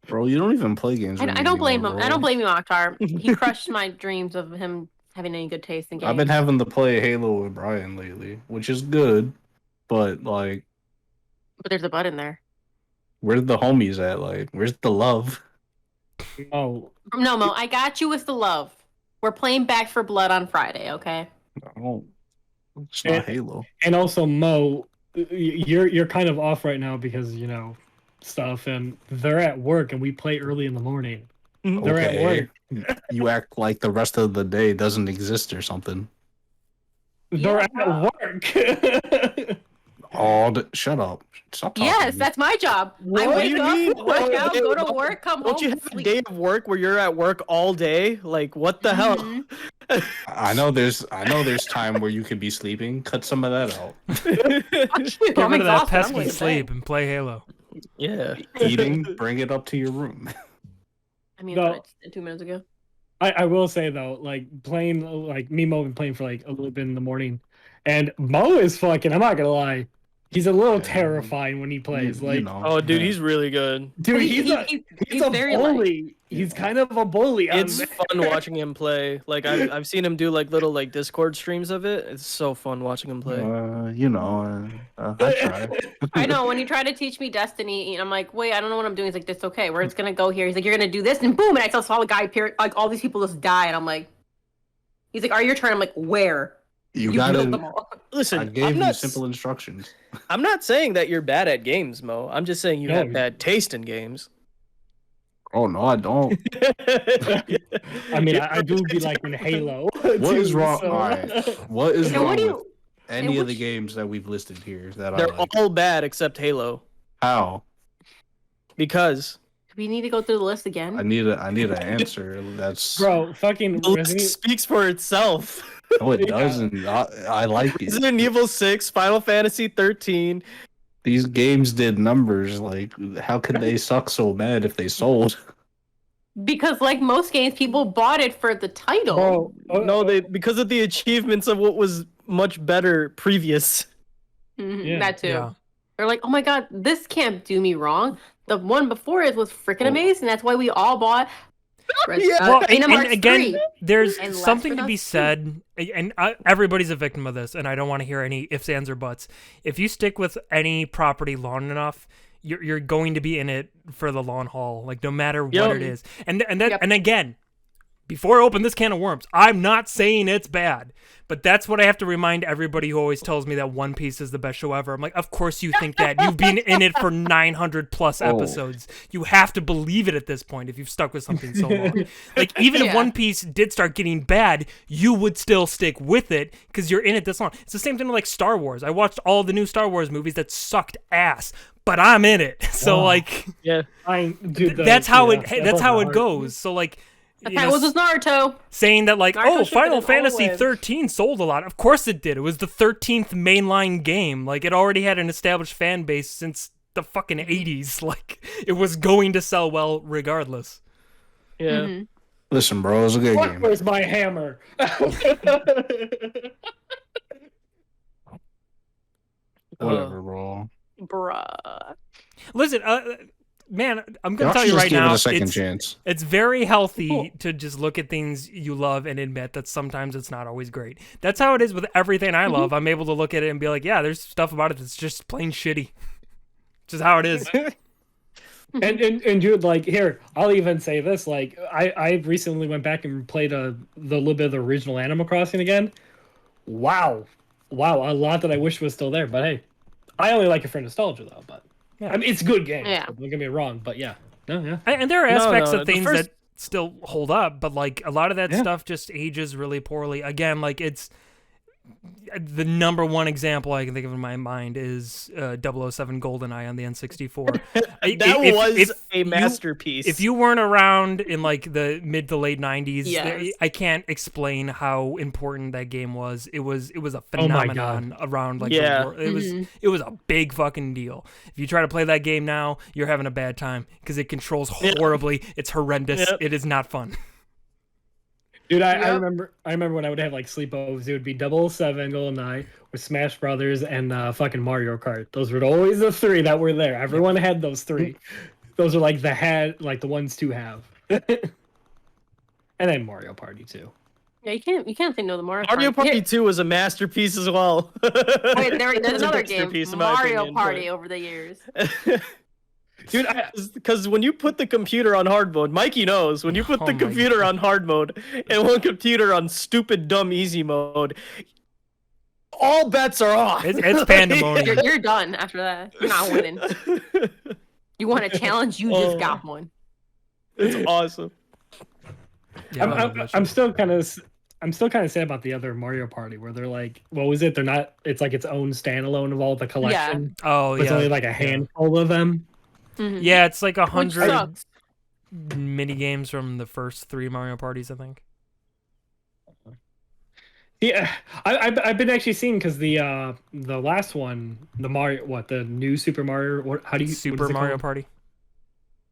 S2: Bro, you don't even play games.
S4: I
S2: with me
S4: don't blame
S2: anymore,
S4: him. I don't
S2: bro.
S4: blame you, Akhtar. He crushed my dreams of him having any good taste in games.
S2: I've been having to play Halo with Brian lately, which is good, but like,
S4: But there's a butt in there.
S2: where's the homies at? Like, where's the love?
S1: Oh,
S4: No, Mo, I got you with the love. We're playing Back for Blood on Friday, okay?
S2: I don't. It's not Halo.
S1: and also Mo, you're kind of off right now because stuff, and they're at work and we play early in the morning. They're at
S2: Okay.
S1: work.
S2: You act like the rest of the day doesn't exist or something.
S1: They're
S4: Yeah,
S1: at
S4: bro.
S1: work.
S2: Shut up. Stop talking.
S4: Yes,
S2: to me.
S4: that's my job. I
S5: What do
S4: wake
S5: you
S4: up,
S5: mean?
S4: work
S5: Oh,
S4: out,
S5: hey,
S4: go to work, come
S5: Don't
S4: home,
S5: you
S4: and
S5: have a
S4: sleep.
S5: day of work where you're at work all day? Like, what the hell?
S4: Mhm.
S2: I know there's time where you could be sleeping. Cut some of that out.
S4: Fuck you,
S3: Get
S4: I'm
S3: rid of that
S4: exhausted. I'm
S3: pesky
S4: going to
S3: sleep
S4: bed.
S3: and play Halo.
S5: Yeah.
S2: Eating, bring it up to your room.
S4: I mean,
S1: No.
S4: that's what I did 2 minutes ago.
S1: I will say though, like playing like me Mo been playing for like a little bit in the morning, and Mo is fucking. I'm not gonna lie, he's a little
S2: Yeah.
S1: terrifying when he plays.
S2: You
S1: Like,
S2: know.
S5: Oh, dude,
S2: yeah.
S5: he's really good.
S1: dude,
S4: He-
S1: he's
S4: he's
S1: a
S4: very light.
S1: bully. He's
S2: Yeah.
S1: kind of a bully. on
S5: It's
S1: there.
S5: fun watching him play. Like I've seen him do like little like Discord streams of it. It's so fun watching him play.
S2: I try.
S4: I know when you try to teach me Destiny, and I'm like, wait, I don't know what I'm doing. He's like, that's okay. We're just gonna go here. He's like, you're gonna do this, and boom, and I saw a guy appear. Like all these people just die, and I'm like, he's like, are your turn? I'm like, where?
S2: You
S4: killed them
S2: gotta.
S4: all.
S5: Listen,
S2: I gave
S5: I'm
S2: you
S5: not
S2: simple instructions.
S5: I'm not saying that you're bad at games, Mo. I'm just saying you
S1: No.
S5: have bad taste in games.
S2: Oh no, I don't.
S1: I mean, I do be like in Halo.
S2: What is
S1: too,
S2: wrong?
S1: so-
S2: Alright. What is
S4: And
S2: wrong
S4: what do
S2: with
S4: you?
S2: any
S4: and
S2: of the
S4: which-
S2: games that we've listed here that I
S5: They're
S2: like?
S5: all bad except Halo.
S2: How?
S5: Because
S4: We need to go through the list again.
S2: I need an answer. That's
S1: Bro, fucking
S5: the list
S1: Resident
S5: speaks for itself.
S2: no, it
S1: Yeah.
S2: doesn't. I like it.
S5: Resident Evil 6, Final Fantasy 13.
S2: These games did numbers. Like, how could they suck so bad if they sold?
S4: Because like most games, people bought it for the title.
S1: Bro,
S5: No, they because of the achievements of what was much better previous.
S4: Mhm,
S1: Yeah.
S4: that too.
S3: Yeah.
S4: They're like, oh my god, this can't do me wrong. The one before it was freaking
S2: Oh.
S4: amazing. That's why we all bought.
S5: Yeah.
S3: Well,
S4: Kingdom
S3: and
S4: Hearts
S3: again,
S4: 3.
S3: there's
S4: and Last
S3: something
S4: of
S3: to be
S4: Us 2.
S3: said, and everybody's a victim of this, and I don't want to hear any ifs, ands, or buts. If you stick with any property long enough, you're going to be in it for the long haul, like no matter what
S5: Yep.
S3: it is. And that,
S4: Yep.
S3: and again, before I open this can of worms, I'm not saying it's bad, but that's what I have to remind everybody who always tells me that One Piece is the best show ever. I'm like, of course you think that. You've been in it for 900 plus
S2: Oh.
S3: episodes. You have to believe it at this point if you've stuck with something so long. Like, even if
S4: Yeah.
S3: One Piece did start getting bad, you would still stick with it because you're in it this long. It's the same thing with like Star Wars. I watched all the new Star Wars movies that sucked ass, but I'm in it. So
S1: Wow.
S3: like,
S5: Yeah.
S1: Dude,
S3: that's how
S1: yeah,
S3: it
S1: that
S3: that's
S1: broke
S3: how
S1: my
S3: it
S1: heart.
S3: goes. So like, you
S4: That
S3: know,
S4: was just Naruto.
S3: saying that like,
S4: Naruto
S3: oh,
S4: should've
S3: Final
S4: been
S3: Fantasy
S4: always.
S3: 13 sold a lot. Of course it did. It was the 13th mainline game. Like, it already had an established fan base since the fucking 80s. Like, it was going to sell well regardless.
S5: Yeah.
S4: Mhm.
S2: Listen, bro, it was a good
S1: Fuck,
S2: game.
S1: where's my hammer?
S2: Whatever, bro.
S4: Bruh.
S3: Listen, man, I'm gonna
S2: Y'all
S3: tell
S2: should
S3: you
S2: just
S3: right
S2: give
S3: now,
S2: it a second chance.
S3: it's very healthy
S4: Cool.
S3: to just look at things you love and admit that sometimes it's not always great. That's how it is with everything I love. I'm able to look at it and be like, yeah, there's stuff about it that's just plain shitty. Just how it is.
S1: and dude, like here, I'll even say this: like I recently went back and played the little bit of the original Animal Crossing again. Wow, a lot that I wish was still there. But hey, I only like it for nostalgia though. But
S3: Yeah.
S1: I mean, it's a good game.
S4: Yeah.
S1: So don't get me wrong. But yeah, no, yeah.
S3: And there are
S5: No,
S3: aspects
S5: no,
S3: of
S5: the
S3: things
S5: first-
S3: that still hold up, but like a lot of that
S1: Yeah.
S3: stuff just ages really poorly. Again, like it's the number one example I can think of in my mind is 007 GoldenEye on the N64.
S5: That was a masterpiece.
S3: If you weren't around in like the mid to late 90s,
S4: Yes.
S3: I can't explain how important that game was. It was a
S1: Oh my God.
S3: phenomenon around like
S5: Yeah.
S3: the world.
S4: Mhm.
S3: It was a big fucking deal. If you try to play that game now, you're having a bad time because it controls
S5: Yeah.
S3: horribly. It's horrendous.
S5: Yep.
S3: It is not fun.
S1: Dude, I
S4: Yep.
S1: remember when I would have like sleepovers. It would be 007 GoldenEye with Smash Brothers and fucking Mario Kart. Those were always the three that were there. Everyone had those three. Those are like the ones to have. And then Mario Party too.
S4: Yeah, you can't say no to Mario
S5: Mario
S4: Party.
S5: Party 2 was a masterpiece as well.
S4: Wait, there's
S5: It's a
S4: another game,
S5: masterpiece in my
S4: Mario
S5: opinion,
S4: Party, over the years.
S1: Dude,
S5: Because when you put the computer on hard mode, Mikey knows, when you put
S3: Oh
S5: the
S3: my
S5: computer on hard mode and one computer on stupid, dumb, easy mode, all bets are off.
S3: It's pandemonium.
S4: You're done after that. You're not winning. You want a challenge? You just got one.
S5: It's awesome.
S3: Yeah, I love that
S1: I'm
S3: shit.
S1: still kind of sad about the other Mario Party where they're like, what was it? They're not. It's like its own standalone of all the collection.
S3: Oh
S1: But it's
S3: yeah,
S1: only like a handful of them.
S4: Mhm.
S3: yeah. It's like
S4: Which
S3: 100
S4: sucks.
S3: mini games from the first 3 Mario parties, I think.
S1: Yeah, I've been actually seeing because the last one, the new Super Mario, what is
S3: Super
S1: it
S3: Mario
S1: called?
S3: Party.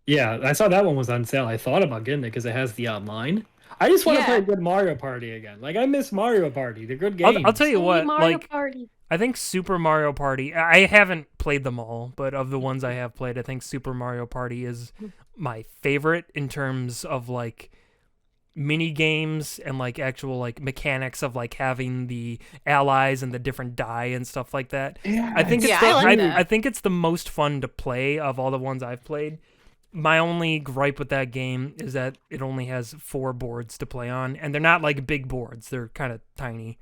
S1: Yeah, I saw that one was on sale. I thought about getting it because it has the online. I just want to play a
S4: Yeah.
S1: good Mario Party again. Like I miss Mario Party. They're good games.
S3: I'll tell you
S4: Hey,
S3: what,
S4: Mario
S3: like
S4: Party.
S3: I think Super Mario Party. I haven't played them all, but of the ones I have played, I think Super Mario Party is my favorite in terms of like mini games and like actual like mechanics of like having the allies and the different die and stuff like that.
S1: Yeah,
S3: I think
S4: Yeah,
S3: it's
S4: I like that.
S3: I think it's the most fun to play of all the ones I've played. My only gripe with that game is that it only has 4 boards to play on, and they're not like big boards. They're kind of tiny.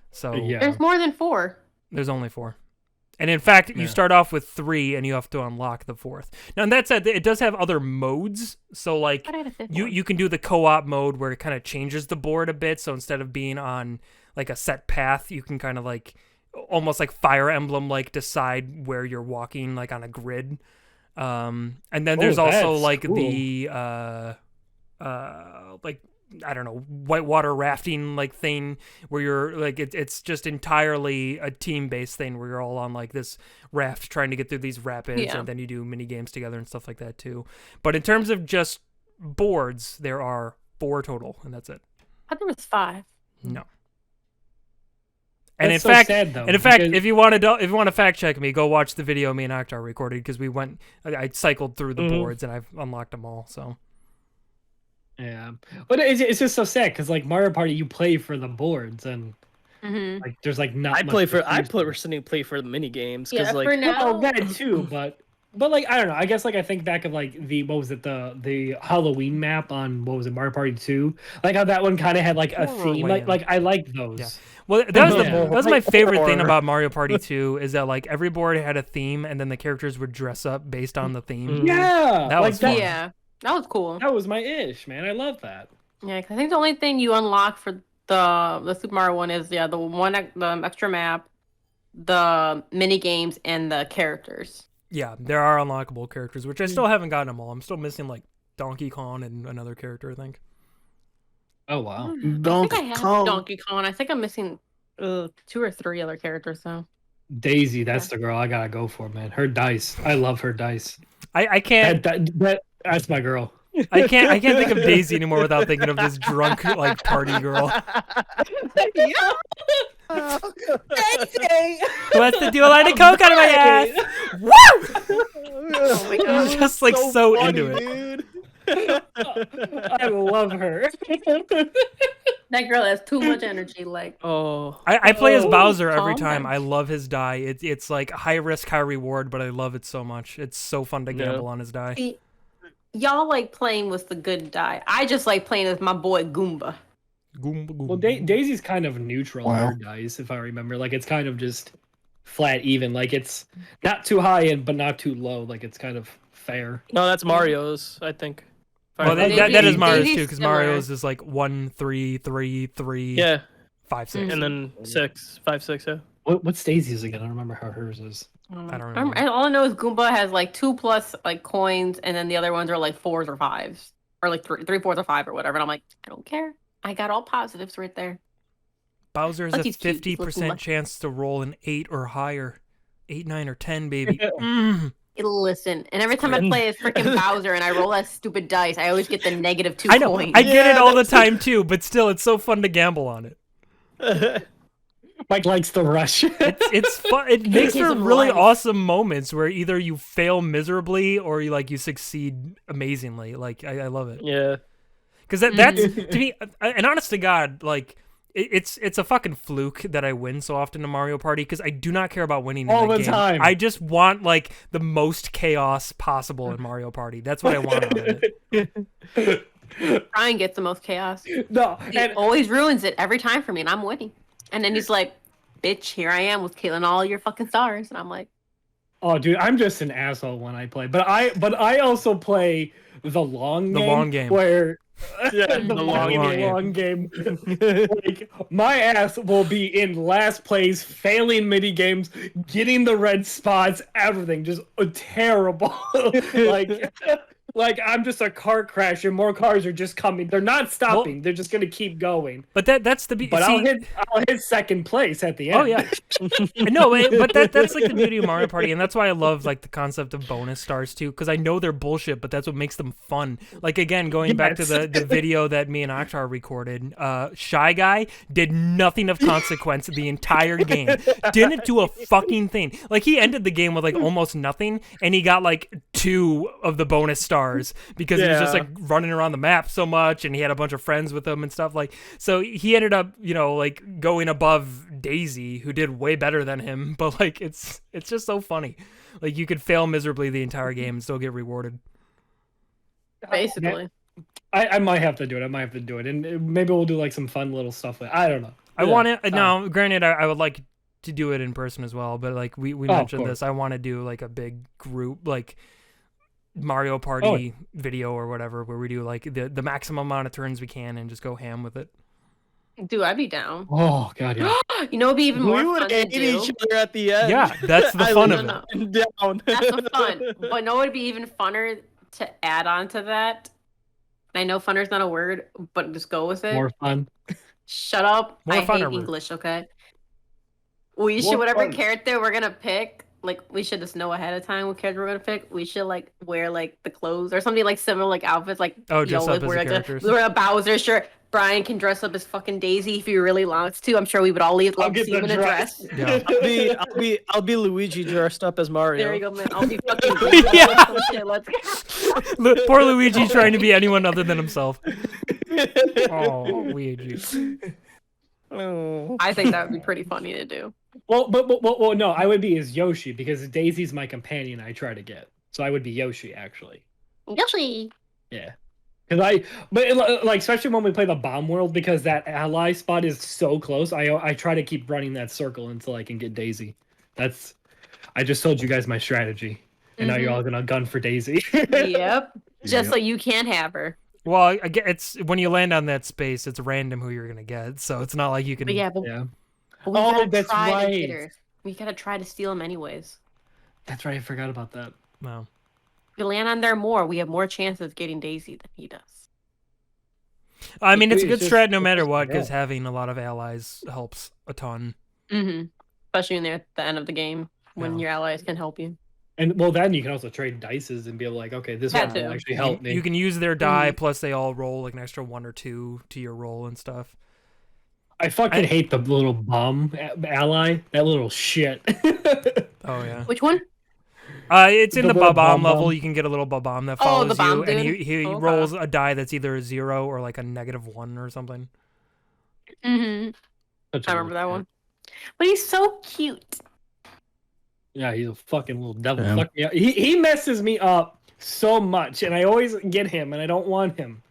S3: So
S1: yeah.
S4: There's more than 4.
S3: there's only 4. And in fact, you
S1: Yeah.
S3: start off with 3 and you have to unlock the 4th. Now, that said, it does have other modes. So like
S4: But I had a 5th one.
S3: you can do the co-op mode where it kind of changes the board a bit. So instead of being on like a set path, you can kind of like almost like Fire Emblem like decide where you're walking like on a grid. And then there's also
S1: that's
S3: like
S1: cool.
S3: the like I don't know, whitewater rafting like thing where you're like it's just entirely a team-based thing where you're all on like this raft trying to get through these rapids,
S4: Yeah.
S3: and then you do mini games together and stuff like that too. But in terms of just boards, there are 4 total, and that's it.
S4: I think it was 5.
S3: No. And
S1: That's
S3: in
S1: so
S3: fact,
S1: sad, though,
S3: and in fact,
S1: because-
S3: if you want to fact check me, go watch the video me and Akhtar recorded because we went. I cycled through the
S1: Mhm.
S3: boards and I've unlocked them all. So
S1: Yeah, but it's just so sad because like Mario Party, you play for the boards and
S4: Mm-hmm.
S1: like there's like not.
S5: I
S1: much to
S5: personally play for the mini games because
S4: Yeah,
S5: like
S4: for now.
S1: Oh, that too, but like I don't know. I guess like I think back of like the what was it the Halloween map on what was it Mario Party 2? Like how that one kind of had like a
S3: Horror
S1: theme.
S3: Land.
S1: Like I like those.
S3: Yeah. Well, that was
S1: Yeah.
S3: that was my favorite thing
S5: Or-
S3: about Mario Party 2 is that like every board had a theme and then the characters would dress up based on the theme.
S5: Mhm.
S1: Yeah,
S3: That
S1: like
S3: was fun.
S4: Yeah, that was cool.
S1: That was my ish, man. I love that.
S4: Yeah, 'cause I think the only thing you unlock for the Super Mario one is the extra map, the mini games, and the characters.
S3: Yeah, there are unlockable characters, which I still haven't gotten them all. I'm still missing like Donkey Kong and another character, I think.
S1: Oh wow.
S4: I think I
S2: Donkey
S4: have
S2: Kong.
S4: Donkey Kong. I think I'm missing 2 or 3 other characters though.
S1: Daisy, that's the girl I gotta go for, man. Her dice. I love her dice.
S3: I can't
S1: That's my girl.
S3: I can't think of Daisy anymore without thinking of this drunk like party girl. Who has to do a line of coke out of my ass? Woo!
S4: Oh my
S3: I'm
S4: god.
S3: just like so
S5: funny,
S3: into it.
S5: dude.
S1: I love her.
S4: That girl has too much energy. Like,
S5: Oh,
S3: I play as
S1: Oh,
S3: Bowser every
S4: calm
S3: time.
S4: down.
S3: I love his die. It's like high risk, high reward, but I love it so much. It's so fun to
S5: Yeah.
S3: gamble on his die.
S4: see, y'all like playing with the good die. I just like playing with my boy Goomba.
S3: Goomba, goomba.
S1: Well, Daisy's kind of neutral on
S2: Wow.
S1: her dice, if I remember. Like it's kind of just flat even. Like it's not too high and but not too low. Like it's kind of fair.
S5: no, that's Mario's. I think.
S3: Well,
S4: Daisy-
S3: that is Mario's
S4: Daisy's
S3: too, because
S4: similar.
S3: Mario's is like 1, 3, 3, 3,
S5: Yeah,
S3: 5, 6.
S5: and then 6, 5, 6. Yeah.
S1: What's Daisy's again? I don't remember how hers is.
S3: I don't remember.
S4: All I know is Goomba has like 2 plus like coins, and then the other ones are like 4s or 5s, or like 3, 4s or 5 or whatever. And I'm like, I don't care. I got all positives right there.
S3: Bowser has
S4: Like
S3: a
S4: he's cute, he's looking
S3: 50%
S4: like-
S3: chance to roll an 8 or higher. 8, 9, or 10, baby. Mm.
S4: Listen, and every time I
S5: Good.
S4: play as freaking Bowser and I roll that stupid dice, I always get the negative 2
S3: I know.
S4: coins.
S3: I get it
S5: Yeah,
S3: all the
S5: that's-
S3: time too, but still, it's so fun to gamble on it.
S1: Mike likes the rush.
S3: It's fun. It makes
S4: His
S3: for really
S4: life.
S3: awesome moments where either you fail miserably or you succeed amazingly. Like I love it
S5: Yeah.
S3: because that's to me. And honest to God, like it's a fucking fluke that I win so often in Mario Party because I do not care about winning in
S1: All
S3: that
S1: the
S3: game.
S1: time.
S3: I just want like the most chaos possible in Mario Party. That's what I want out of it.
S4: Brian gets the most chaos.
S1: No,
S4: He
S1: and
S4: always ruins it every time for me, and I'm winning. And then he's like, "Bitch, here I am with killing all your fucking stars," and I'm like,
S1: oh, dude, I'm just an asshole when I play. But I also play the long game.
S3: The long game.
S1: Where
S5: Yeah,
S1: the
S5: the
S1: long game. Like, my ass will be in last place, failing mini games, getting the red spots, everything just terrible. like, like I'm just a car crash, and more cars are just coming. They're not stopping. They're just gonna keep going.
S3: But that's the
S1: But I'll hit second place at the end.
S3: Oh yeah, no, but that's like the beauty of Mario Party, and that's why I love like the concept of bonus stars too, because I know they're bullshit, but that's what makes them fun. Like again, going back to the video that me and Akhtar recorded, Shy Guy did nothing of consequence the entire game, didn't do a fucking thing. Like he ended the game with like almost nothing, and he got like 2 of the bonus stars because he was just like running around the map so much, and he had a bunch of friends with him and stuff like. So he ended up, like going above Daisy, who did way better than him. But like it's just so funny. Like you could fail miserably the entire game and still get rewarded.
S4: Basically.
S1: I might have to do it. And maybe we'll do like some fun little stuff. I don't know.
S3: I want it now. Granted, I would like to do it in person as well. But like we mentioned this, I want to do like a big group like Mario Party video or whatever, where we do like the maximum amount of turns we can and just go ham with it.
S4: Dude, I'd be down.
S1: Oh god, yeah.
S4: It'd be even more
S5: We would
S4: fun to
S5: hate
S4: do.
S5: each other at the end.
S3: Yeah, that's the fun of it.
S5: Down.
S4: That's the fun. But no, it'd be even funner to add on to that. I know funner's not a word, but just go with it.
S1: More fun.
S4: Shut up.
S3: More
S4: I hate
S3: funner word.
S4: English, okay? We should,
S2: More
S4: whatever
S2: fun.
S4: character we're gonna pick, like, we should just know ahead of time what character we're gonna pick. We should, like, wear, like, the clothes or something, like, similar, like, outfits. Like,
S3: Dress up as
S4: wear,
S3: the
S4: like,
S3: characters.
S4: wear a Bowser shirt. Brian can dress up as fucking Daisy if he really wants to. I'm sure we would all love to see him in a dress.
S3: Yeah.
S5: I'll be Luigi dressed up as Mario.
S4: There you go, man. I'll be fucking
S3: Yeah.
S4: shit. Let's go.
S3: Poor Luigi trying to be anyone other than himself. Oh, Luigi.
S5: Oh.
S4: I think that would be pretty funny to do.
S1: Well, well, no, I would be as Yoshi because Daisy's my companion. I try to get, so I would be Yoshi actually.
S4: Yoshi.
S1: Yeah, but like especially when we play the bomb world because that ally spot is so close. I try to keep running that circle until I can get Daisy. I just told you guys my strategy, and now you're all gonna gun for Daisy.
S4: Yep. Just so you can't have her.
S3: Well, it's when you land on that space, it's random who you're gonna get, so it's not like you can.
S4: But yeah, but
S1: Yeah.
S4: we gotta
S1: that's
S4: try to get
S1: right.
S4: her. We gotta try to steal them anyways.
S1: That's right. I forgot about that.
S3: No.
S4: If we land on there more, we have more chance of getting Daisy than he does.
S3: I mean, it's a good
S1: It's
S3: strat
S1: just-
S3: no matter what,
S1: yeah.
S3: because having a lot of allies helps a ton.
S4: Mm-hmm. Especially when they're at the end of the game, when
S3: Yeah.
S4: your allies can help you.
S1: And well, then you can also trade dices and be like, okay, this
S4: That
S1: one will
S4: too.
S1: actually help me.
S3: You can use their die, plus they all roll like an extra 1 or 2 to your roll and stuff.
S1: I fucking hate the little bomb ally. That little shit.
S3: Oh yeah.
S4: Which one?
S3: It's in
S1: The
S3: the
S1: little
S3: Bob-omb
S1: bomb
S3: level.
S1: bomb.
S3: You can get a little Bob-omb that
S4: Oh,
S3: follows
S4: the bomb
S3: you, and
S4: dude?
S3: he
S4: Okay.
S3: rolls a die that's either a 0 or like a -1 or something.
S4: Mm-hmm.
S1: Such a
S4: I remember that
S1: little
S4: one. But he's so cute.
S1: shit. Yeah, he's a fucking little devil.
S2: Yeah.
S1: Fuck me up. He messes me up so much, and I always get him, and I don't want him.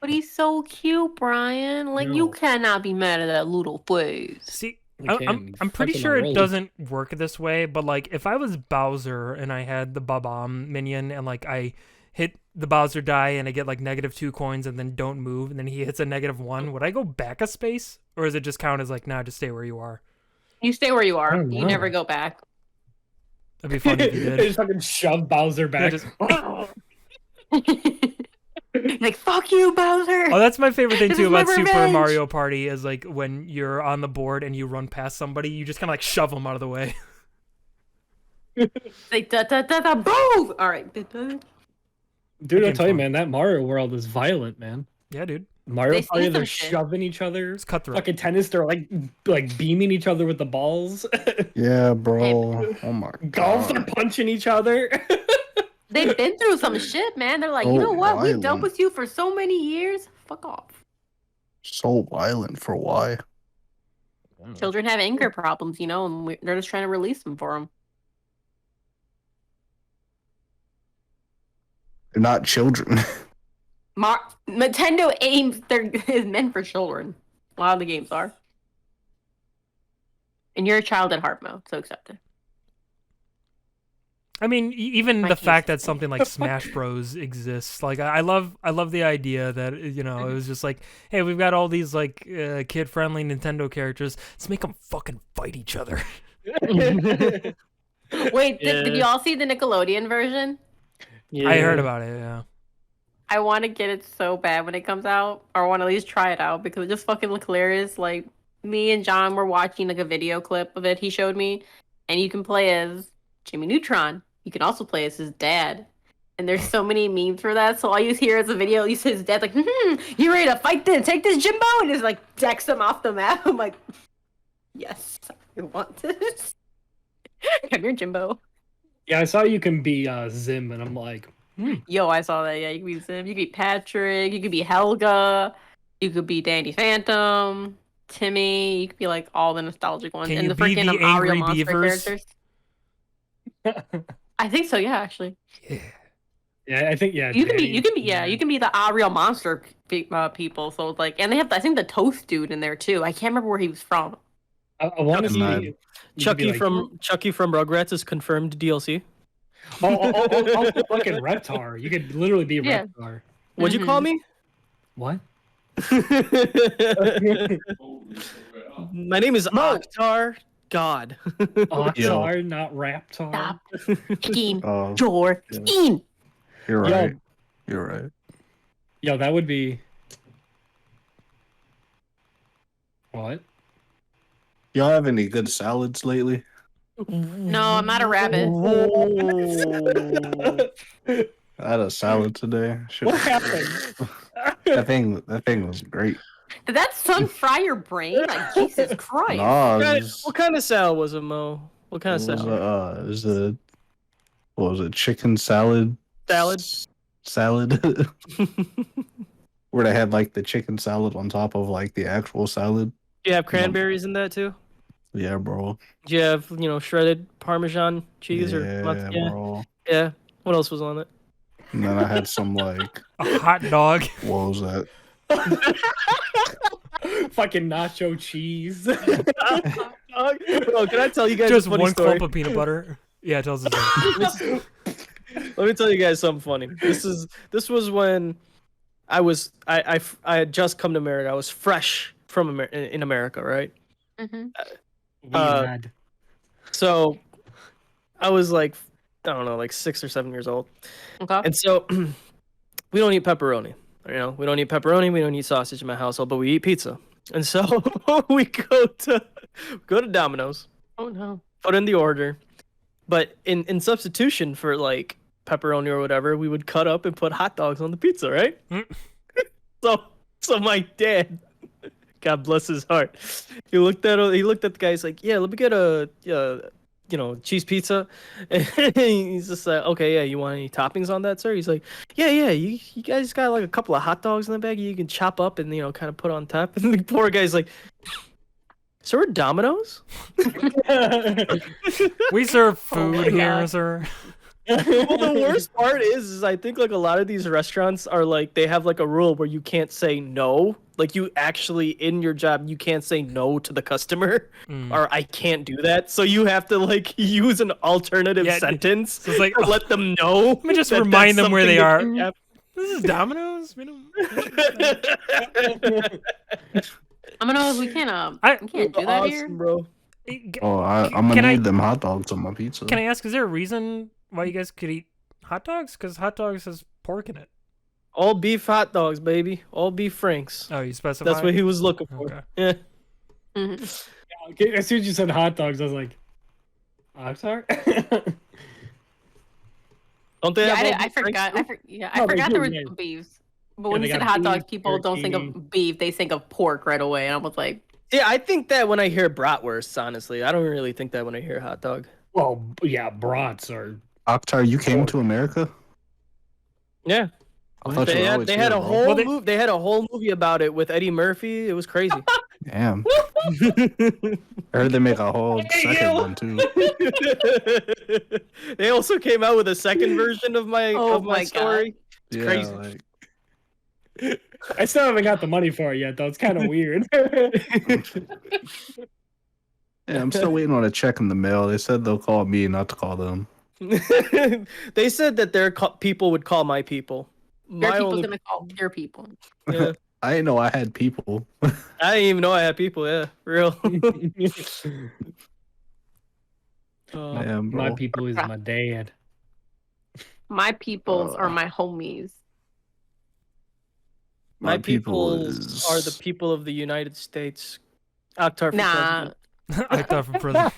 S4: But he's so cute, Brian. Like, you
S1: No.
S4: cannot be mad at that little face.
S3: See,
S1: You
S3: I'm
S1: can.
S3: I'm pretty
S1: Fucking
S3: sure it
S1: unrolled.
S3: doesn't work this way, but like if I was Bowser and I had the Bob-omb minion and like I hit the Bowser die and I get like -2 coins and then don't move and then he hits a -1, would I go back a space or does it just count as like nah, just stay where you are?
S4: You stay where you
S1: I
S4: are.
S1: don't
S4: You
S1: know.
S4: never go back.
S3: That'd be funny if you
S1: They
S3: did.
S1: just fucking shove Bowser back.
S3: just-
S4: Like, fuck you, Bowser.
S3: Oh, that's my favorite thing
S4: This
S3: too
S4: is my
S3: about Super
S4: revenge.
S3: Mario Party is like when you're on the board and you run past somebody, you just kind of like shove them out of the way.
S4: Like, da da da da, boom. All right.
S1: Dude,
S3: That
S1: I'll
S3: game's
S1: tell you,
S3: fun.
S1: man, that Mario world is violent, man.
S3: Yeah, dude.
S1: Mario
S4: They see
S1: Party,
S4: some
S1: they're
S4: shit.
S1: shoving each other.
S3: It's cutthroat.
S1: Fucking tennis, they're like beaming each other with the balls.
S2: Yeah, bro. Oh my
S1: Golf, they're
S2: god.
S1: punching each other.
S4: They've been through some shit, man. They're like, you
S2: So
S4: know what? We've dealt
S2: violent.
S4: with you for so many years. Fuck off.
S2: So violent for why?
S4: Children have anger problems, and they're just trying to release them for them.
S2: They're not children.
S4: Nintendo is meant for children. A lot of the games are. And you're a child at heart, Mo, so accept it.
S3: I mean, even
S4: My
S3: the fact
S4: taste.
S3: that something like Smash Bros exists, like I love the idea that it was just like, hey, we've got all these like kid-friendly Nintendo characters. Let's make them fucking fight each other.
S4: Wait, did you all see the Nickelodeon version?
S5: Yeah.
S3: I heard about it. Yeah.
S4: I want to get it so bad when it comes out, or want to at least try it out because it just fucking look hilarious. Like me and John were watching like a video clip of it he showed me, and you can play as Jimmy Neutron. You can also play as his dad. And there's so many memes for that. So all you hear is a video, you see his dad's like, you ready to fight this? Take this, Jimbo? And just like decks him off the map. I'm like, yes, I want this. Come here, Jimbo.
S1: Yeah, I saw you can be Zim, and I'm like,
S4: Yo, I saw that. Yeah, you could be Zim. You could be Patrick. You could be Helga. You could be Danny Phantom. Timmy. You could be like all the nostalgic ones.
S3: Can
S4: and
S3: you
S4: the
S3: be
S4: freaking
S3: the Angry
S4: Ariel Monster
S3: Beavers?
S4: characters. I think so. Yeah, actually.
S1: yeah, I think yeah.
S4: You can be.
S1: Danny-
S4: You can be. Yeah, you can be the Ariel Monster people. So it's like, and they have I think the Toast dude in there too. I can't remember where he was from.
S1: I want to
S2: Chucky.
S1: see you could
S5: Chucky
S1: be like,
S5: from Rugrats is confirmed DLC.
S1: fucking Reptar. You could literally be
S4: Yeah.
S1: Reptar.
S5: What'd you call me?
S1: What?
S5: My name is Akhtar God.
S1: Octar, not Raptar.
S4: Stop picking
S2: Oh,
S4: your
S2: yeah.
S4: team.
S2: you're
S1: Yo.
S2: right. You're right.
S1: Yo, that would be. What?
S2: Y'all have any good salads lately?
S4: No, I'm not a rabbit.
S2: I had a salad today. Shit.
S1: What happened?
S2: That thing was great.
S4: Did that sun fry your brain? Like Jesus Christ.
S2: Nah, it was,
S5: What kind of salad was it, Mo? What kind of
S2: it was
S5: salad?
S2: it was a what was it? Chicken salad.
S5: Salad?
S2: Salad. Where they had like the chicken salad on top of like the actual salad.
S5: Do you have cranberries in that too?
S2: Yeah, bro.
S5: Do you have shredded Parmesan cheese or
S2: Yeah, bro.
S5: Yeah. What else was on it?
S2: And then I had some like
S3: A hot dog.
S2: what was that?
S1: Fucking nacho cheese.
S5: Oh, can I tell you guys
S3: Just
S5: a funny
S3: one
S5: story?
S3: clump of peanut butter. Yeah, it tells us.
S5: Let me tell you guys something funny. This was when I had just come to America. I was fresh from in America, right?
S4: Mhm.
S1: Weird.
S5: So I was like, I don't know, like 6 or 7 years old.
S4: Okay.
S5: And so we don't eat pepperoni. We don't eat pepperoni. We don't eat sausage in my household, but we eat pizza. And so we go to Domino's,
S4: Oh no.
S5: put in the order, but in substitution for like pepperoni or whatever, we would cut up and put hot dogs on the pizza, right?
S3: Mm.
S5: So my dad, God bless his heart, he looked at the guy. He's like, "Yeah, let me get a cheese pizza." And he's just like, "Okay, yeah, you want any toppings on that, sir?" He's like, "Yeah, you guys got like a couple of hot dogs in the bag you can chop up and kind of put on top." And the poor guy's like, "So we're Domino's?"
S3: We serve
S4: Oh my
S3: food here,
S4: God.
S3: sir.
S5: Well, the worst part is I think like a lot of these restaurants are like they have like a rule where you can't say no. Like you actually in your job you can't say no to the customer,
S3: Mm.
S5: or I can't do that. So you have to like use an alternative
S3: Yeah,
S5: sentence
S3: So it's like,
S5: to
S3: oh,
S5: let them know.
S3: let me just
S5: that
S3: remind
S5: that's
S3: them where they
S5: something
S3: are.
S5: that
S3: This is Domino's. We don't.
S4: I'm gonna know if we can't
S3: I-
S4: we can't do that
S5: awesome,
S4: here.
S5: bro.
S2: Oh, I'm
S3: Can
S2: gonna
S3: I-
S2: need them hot dogs on my pizza.
S3: Can I ask? Is there a reason why you guys could eat hot dogs? Because hot dogs has pork in it.
S5: All beef hot dogs, baby. All beef Franks.
S3: Oh, you specify.
S5: That's what he was looking for.
S3: Okay.
S5: Yeah.
S4: Mhm.
S1: Okay, as soon as you said hot dogs, I was like, I'm sorry.
S5: Don't they
S4: Yeah,
S5: have all
S4: I
S5: beef Franks
S4: forgot.
S5: too?
S1: No,
S4: I
S1: they
S4: forgot
S1: do,
S4: there was
S1: yeah.
S4: beefs. But when
S1: they
S4: you said
S1: got
S4: hot dogs,
S1: beef,
S4: people don't think
S1: turkey.
S4: of beef; they think of pork right away. And I was like,
S5: Yeah, I think that when I hear bratwursts, honestly, I don't really think that when I hear hot dog.
S1: Well, yeah, brats are.
S2: Akhtar, you came to America?
S5: Yeah.
S2: I thought you
S5: They
S2: were
S5: had,
S2: always
S5: they
S2: here,
S5: had a
S2: bro.
S5: whole
S3: Well, they-
S5: movie. They had a whole movie about it with Eddie Murphy. It was crazy.
S2: Damn. I heard they make a whole second one too.
S5: They also came out with a second version of my
S4: Oh my God.
S5: story. It's
S2: Yeah,
S5: crazy.
S2: like,
S1: I still haven't got the money for it yet, though. It's kind of weird.
S2: yeah, I'm still waiting on a check in the mail. They said they'll call me, not to call them.
S5: They said that their people would call my people.
S4: Your
S5: My
S4: people's
S5: only,
S4: gonna call your people.
S5: yeah.
S2: I didn't know I had people.
S5: I didn't even know I had people. Yeah, real.
S2: Damn,
S1: My
S2: bro.
S1: people is my dad.
S4: My peoples are my homies.
S5: My
S2: My people
S5: people
S2: is-
S5: are the people of the United States. Akhtar for
S4: Nah,
S3: Akhtar for president.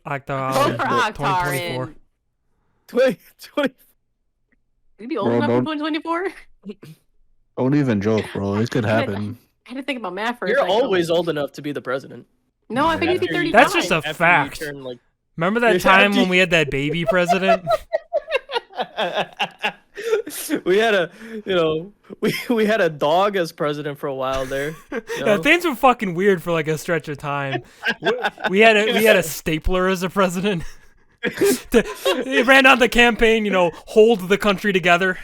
S3: Akhtar
S4: vote for
S3: Ali,
S4: Akhtar
S3: 2024.
S4: and
S5: 2020.
S4: you be old
S2: Bro,
S4: enough in
S2: don't-
S4: 2024.
S2: Don't even joke, bro. It could happen.
S4: I had to think about math for a
S5: You're
S4: second.
S5: always old enough to be the president.
S4: No, I think you'd be
S2: Yeah.
S4: 35.
S3: That's just a
S5: After you
S3: fact.
S5: turn, like,
S3: Remember that time when we had that baby president?
S5: we had a, we had a dog as president for a while there.
S3: Yeah, things were fucking weird for like a stretch of time. We had a stapler as a president. He ran on the campaign, hold the country together.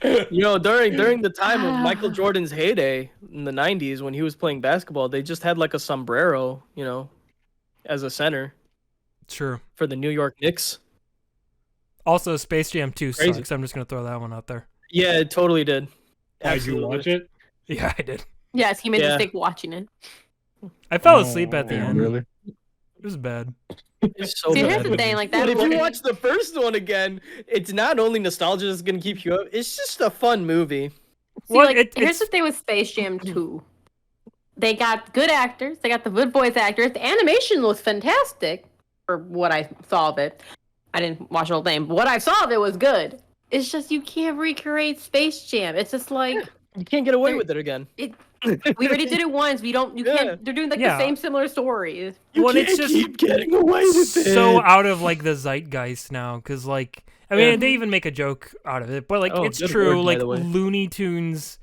S5: During the time of Michael Jordan's heyday in the 90s when he was playing basketball, they just had like a sombrero, as a center
S3: True.
S5: for the New York Knicks.
S3: Also, Space Jam 2
S5: Crazy.
S3: sucks. I'm just gonna throw that one out there.
S5: Yeah, it totally did.
S1: Did you watch it?
S3: Yeah, I did.
S4: Yes, he made
S5: Yeah.
S4: a mistake watching it.
S3: I fell asleep at the
S2: Damn,
S3: end.
S2: really?
S3: It was bad.
S5: It's so
S4: See,
S5: bad.
S4: here's the thing, like that.
S5: But if you watch the first one again, it's not only nostalgia that's gonna keep you up. It's just a fun movie.
S4: See,
S3: Well,
S4: like,
S3: it's-
S4: here's the thing with Space Jam 2. They got good actors. They got the good voice actors. The animation was fantastic for what I saw of it. I didn't watch the whole thing, but what I saw of it was good. It's just you can't recreate Space Jam. It's just like
S5: You can't get away with it again.
S4: we already did it once. You
S5: Yeah.
S4: can't. They're doing like
S3: Yeah.
S4: the same similar stories.
S3: Well, it's just
S5: keep getting away with
S3: so out of like the zeitgeist now, because like I mean
S5: Yeah.
S3: they even make a joke out of it, but like
S5: Oh,
S3: it's
S5: good
S3: true.
S5: word, by
S3: Like
S5: the way.
S3: Looney Tunes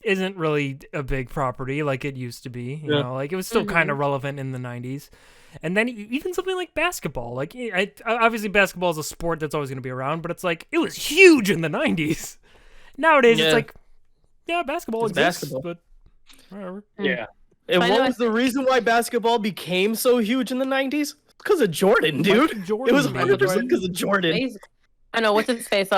S3: isn't really a big property like it used to be. You
S5: Yeah.
S3: know, like it was still kind of relevant in the '90s. And then even something like basketball, like obviously basketball is a sport that's always going to be around, but it's like it was huge in the '90s. Nowadays,
S5: Yeah.
S3: it's like, yeah, basketball
S5: It's
S3: exists,
S5: basketball.
S3: but whatever.
S1: Yeah.
S5: And
S4: I
S5: what
S4: know
S5: was the reason why basketball became so huge in the 90s? Because of Jordan, dude.
S3: Michael Jordan,
S5: It was
S3: baby.
S5: 100% because of Jordan.
S4: Amazing. I know what's his face.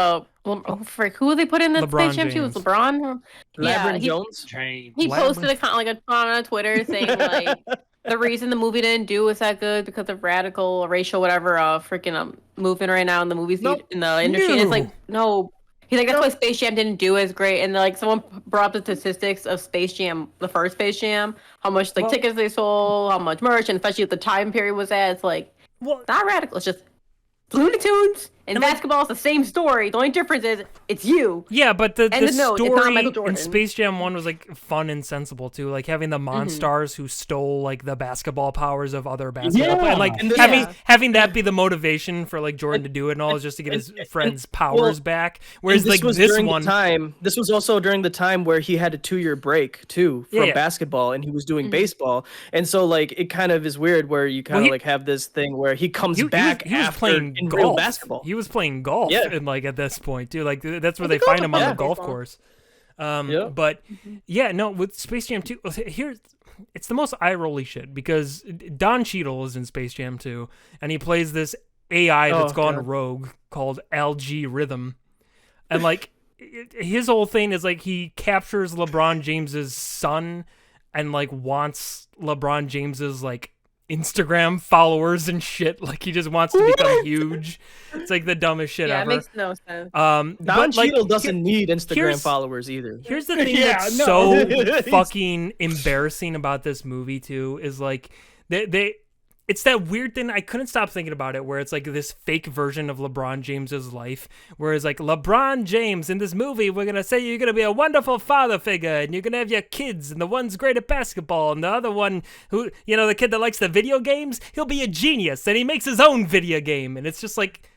S4: Frick, who they put in the
S3: LeBron
S4: Space Jam 2? Was
S3: James.
S4: LeBron? Yeah,
S5: LeBron Jones.
S1: Change.
S4: he posted
S3: Labyrinth.
S4: like a comment on Twitter saying like the reason the movie didn't do was that good because of radical, racial, whatever, freaking movement right now in the movies
S5: Nope.
S4: in the industry. And it's
S3: No.
S4: like no. He's like, that's why Space Jam didn't do as great. And like someone brought up the statistics of Space Jam, the first Space Jam, how much like
S3: Well-
S4: tickets they sold, how much merch, and especially what the time period was at. It's like
S3: Well,
S4: not radical. It's just Looney Tunes and basketball is the same story. The only difference is it's you.
S3: yeah, but the
S4: And no, it's not
S3: story
S4: Michael
S3: in
S4: Jordan.
S3: Space Jam 1 was like fun and sensible too, like having the Monstars who stole like the basketball powers of other basketball
S1: Yeah.
S3: players, and like
S5: And this-
S3: having that be the motivation for like Jordan to do it and all is just to get his friends' powers back. Whereas
S5: And
S3: like
S5: was
S3: this
S5: during
S3: one,
S5: the time. This was also during the time where he had a 2-year break too from
S3: Yeah.
S5: basketball, and he was doing baseball. And so like it kind of is weird where you kind of
S3: he-
S5: like have this thing where he comes
S3: he was
S5: back after
S3: playing
S5: in
S3: golf.
S5: real basketball.
S3: He was playing golf,
S5: Yeah.
S3: and like at this point too, like that's where
S4: Well,
S3: they
S4: the
S3: find
S4: golf
S3: him on
S5: yeah.
S3: the golf
S4: baseball.
S3: course.
S5: Yeah.
S3: But yeah, no, with Space Jam 2, it's the most eye-rolly shit because Don Cheadle is in Space Jam 2, and he plays this AI that's
S5: Oh,
S3: gone
S5: God.
S3: rogue called LG Rhythm, and like his whole thing is like he captures LeBron James's son and like wants LeBron James's like Instagram followers and shit. Like he just wants to become huge. It's like the dumbest shit
S4: Yeah,
S3: ever.
S4: it makes no sense.
S5: Don
S3: but, like,
S5: Cheadle doesn't need Instagram
S3: here's-
S5: followers either.
S3: Here's the thing
S1: Yeah,
S3: that's
S1: no.
S3: so fucking embarrassing about this movie too is like they it's that weird thing I couldn't stop thinking about it where it's like this fake version of LeBron James's life where it's like LeBron James in this movie we're gonna say you're gonna be a wonderful father figure and you're gonna have your kids and the one's great at basketball and the other one who the kid that likes the video games he'll be a genius and he makes his own video game and it's just like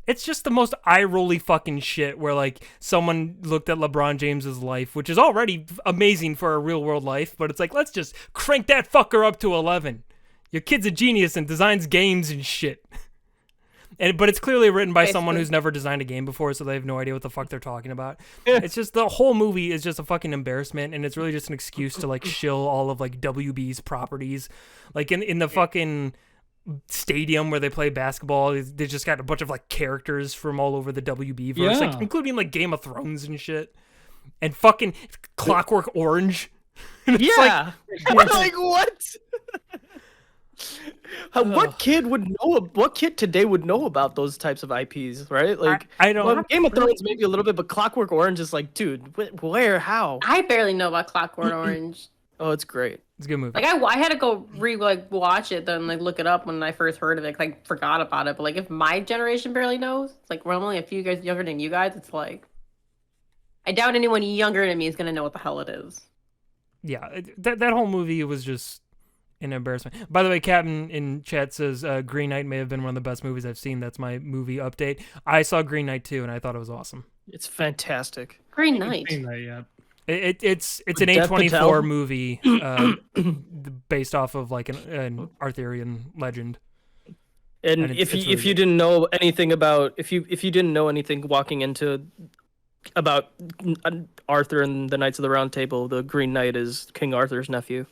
S3: it's just the most eye-rolly fucking shit where, like, someone looked at LeBron James's life, which is already amazing for a real-world life, but it's like, let's just crank that fucker up to 11. Your kid's a genius and designs games and shit. but it's clearly written by someone
S4: Basically.
S3: who's never designed a game before, so they have no idea what the fuck they're talking about. It's just the whole movie is just a fucking embarrassment, and it's really just an excuse to like shill all of like WB's properties, like in the fucking stadium where they play basketball. They just got a bunch of like characters from all over the WB verse,
S1: Yeah.
S3: like including like Game of Thrones and shit, and fucking Clockwork Orange. And it's
S5: Yeah. Like what? What kid would know? What kid today would know about those types of IPs, right? Like,
S3: I don't.
S5: well, Game of Thrones maybe a little bit, but Clockwork Orange is like, dude, where, how?
S4: I barely know about Clockwork Orange.
S5: Oh, it's great.
S3: It's a good movie.
S4: Like I had to go watch it, then like look it up when I first heard of it. 'Cause I forgot about it. But like if my generation barely knows, it's like we're only a few guys younger than you guys. It's like I doubt anyone younger than me is gonna know what the hell it is.
S3: Yeah, that whole movie was just an embarrassment. By the way, Captain in chat says Green Knight may have been one of the best movies I've seen. That's my movie update. I saw Green Knight too, and I thought it was awesome.
S5: It's fantastic.
S4: Green
S1: I haven't
S4: Knight.
S1: seen that yet.
S3: It's
S5: With
S3: an
S5: Dev
S3: A24
S5: Patel?
S3: movie based off of like an Arthurian legend.
S5: And
S3: And
S5: if
S3: it's
S5: you
S3: really
S5: you didn't know anything about if you didn't know anything walking into about Arthur and the Knights of the Round Table, the Green Knight is King Arthur's nephew.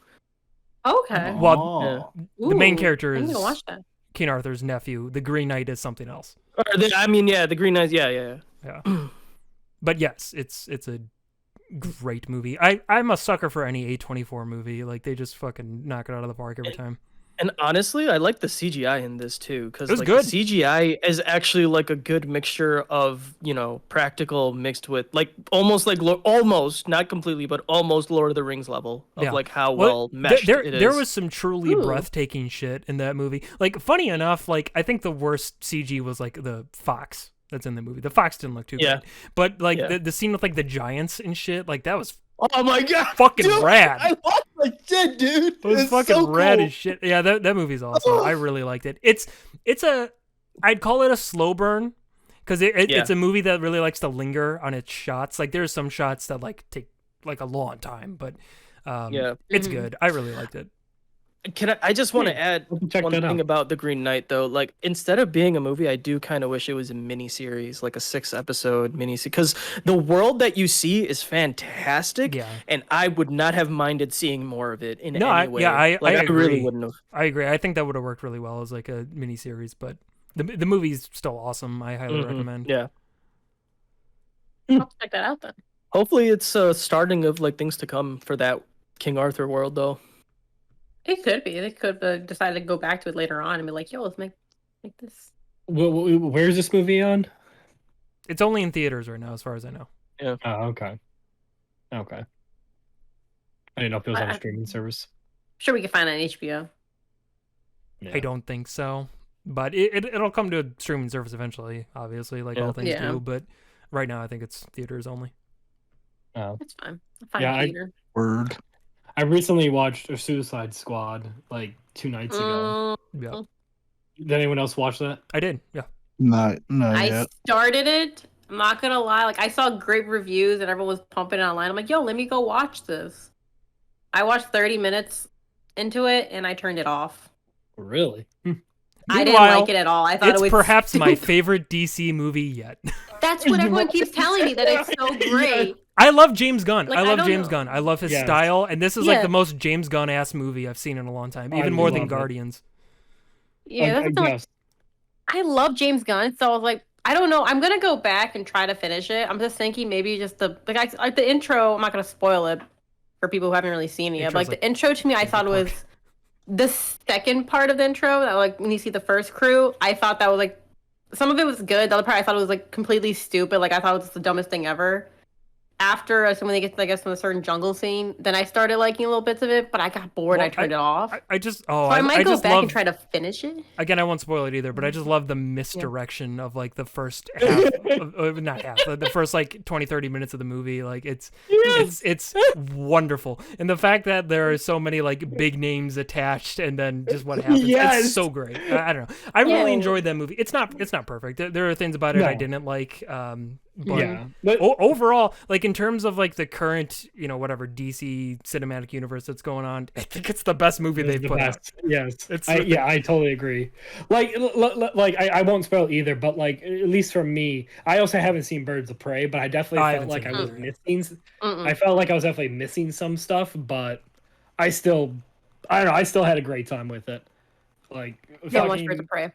S4: Okay.
S3: Well, the main
S4: Ooh,
S3: character
S4: I need to
S3: is
S4: watch that.
S3: King Arthur's nephew. The Green Knight is something else.
S5: The Green Knight. Yeah.
S3: Yeah. But yes, it's a great movie. I'm a sucker for any A24 movie. Like they just fucking knock it out of the park every time.
S5: And honestly, I like the CGI in this too, because
S3: It was
S5: like
S3: good.
S5: the CGI is actually like a good mixture of practical mixed with like almost like almost not completely, but almost Lord of the Rings level of
S3: Yeah.
S5: like how well
S3: Well,
S5: meshed
S3: there,
S5: it is.
S3: there was some truly
S4: Ooh.
S3: breathtaking shit in that movie. Like, funny enough, like I think the worst CG was like the fox that's in the movie. The fox didn't look too
S5: Yeah.
S3: good, but like
S5: Yeah.
S3: the scene with like the giants and shit, like that was
S5: Oh my god,
S3: fucking
S5: dude,
S3: rad.
S5: I lost my shit, dude.
S3: It was
S5: It's
S3: fucking
S5: so
S3: rad
S5: cool.
S3: as shit. Yeah, that movie's awesome. I really liked it. I'd call it a slow burn because
S5: Yeah.
S3: it's a movie that really likes to linger on its shots. Like there's some shots that like take like a long time, but
S5: Yeah.
S3: it's
S4: Mhm.
S3: good. I really liked it.
S5: I just want to add
S1: Check
S5: one
S1: that
S5: thing
S1: out.
S5: about The Green Knight, though. Like, instead of being a movie, I do kind of wish it was a mini-series, like a 6-episode mini-series. Because the world that you see is fantastic,
S3: Yeah.
S5: and I would not have minded seeing more of it in
S3: No,
S5: any way.
S3: I
S5: really
S3: agree.
S5: wouldn't have.
S3: I agree. I think that would have worked really well as like a mini series, but the movie's still awesome. I highly
S5: Mhm.
S3: recommend.
S5: Yeah.
S4: I'll check that out then.
S5: Hopefully, it's a starting of like things to come for that King Arthur world, though.
S4: It could be. They could have decided to go back to it later on and be like, "Yo, let's make this."
S1: Where's this movie on?
S3: It's only in theaters right now, as far as I know.
S1: Oh, okay. Okay. I didn't know if it was on a
S4: I-
S1: streaming service.
S4: Sure, we can find it on HBO.
S1: Yeah.
S3: I don't think so, but it'll come to a streaming service eventually. Obviously, like
S5: Yeah.
S3: all things
S4: Yeah.
S3: do. But right now, I think it's theaters only.
S1: Oh.
S4: It's fine. I'll find
S1: Yeah,
S4: it
S1: I-
S4: later.
S2: Word.
S1: I recently watched a Suicide Squad like 2 nights ago.
S3: Yeah,
S1: Did anyone else watch that?
S3: I did. Yeah,
S2: Not
S4: I
S2: yet.
S4: started it. I'm not gonna lie. Like I saw great reviews and everyone was pumping it online. I'm like, "Yo, let me go watch this." I watched 30 minutes into it and I turned it off.
S1: Really?
S4: I didn't
S3: Meanwhile,
S4: like it at all. I thought
S3: it's
S4: it was
S3: perhaps my
S4: stupid.
S3: favorite DC movie yet.
S4: That's what everyone keeps telling me, that it's so great.
S3: I love James Gunn.
S4: Like,
S3: I
S4: I
S3: love
S4: don't
S3: James
S4: know.
S3: Gunn. I love his
S1: Yes.
S3: style, and this is like
S4: Yeah.
S3: the most James Gunn ass movie I've seen in a long time,
S1: I
S3: even more than
S1: love it.
S3: Guardians.
S4: Yeah, that's the thing, like,
S1: yes.
S4: I love James Gunn, so I was like, I don't know. I'm gonna go back and try to finish it. I'm just thinking maybe just like the intro. I'm not gonna spoil it for people who haven't really seen it yet. But
S3: Intro's
S4: like the intro to me, I thought it was the second part of the intro. That, like when you see the first crew, I thought that was like some of it was good. The other part I thought it was like completely stupid. Like I thought it was the dumbest thing ever. After so when they get to, I guess, from a certain jungle scene, then I started liking little bits of it, but I got bored.
S3: Well,
S4: I turned it off.
S3: I just
S4: So I might go
S3: just
S4: back
S3: love,
S4: and try to finish it.
S3: again, I won't spoil it either, but I just love the misdirection of like the first half, not half, the first like 20-30 minutes of the movie. Like it's wonderful, and the fact that there are so many like big names attached, and then just what happens, it's
S1: Yes.
S3: so great. I don't know. I really
S4: Yeah.
S3: enjoyed that movie. It's not perfect. There are things about it I
S1: No.
S3: didn't like. But
S1: yeah, but
S3: overall, like in terms of like the current, whatever DC cinematic universe that's going on, I think it's the best movie
S1: it's
S3: they've
S1: the
S3: put out.
S1: best. Yes,
S3: It's
S1: I totally agree. Like, I won't spoil either, but like at least for me, I also haven't seen Birds of Prey, but I definitely
S3: I
S1: felt
S3: haven't
S1: like
S3: seen
S1: I
S3: it
S1: was
S3: either.
S1: missing.
S4: Mm-mm.
S1: I felt like I was definitely missing some stuff, but I still, I don't know, I still had a great time with it. Like,
S4: Don't watch Birds of Prey.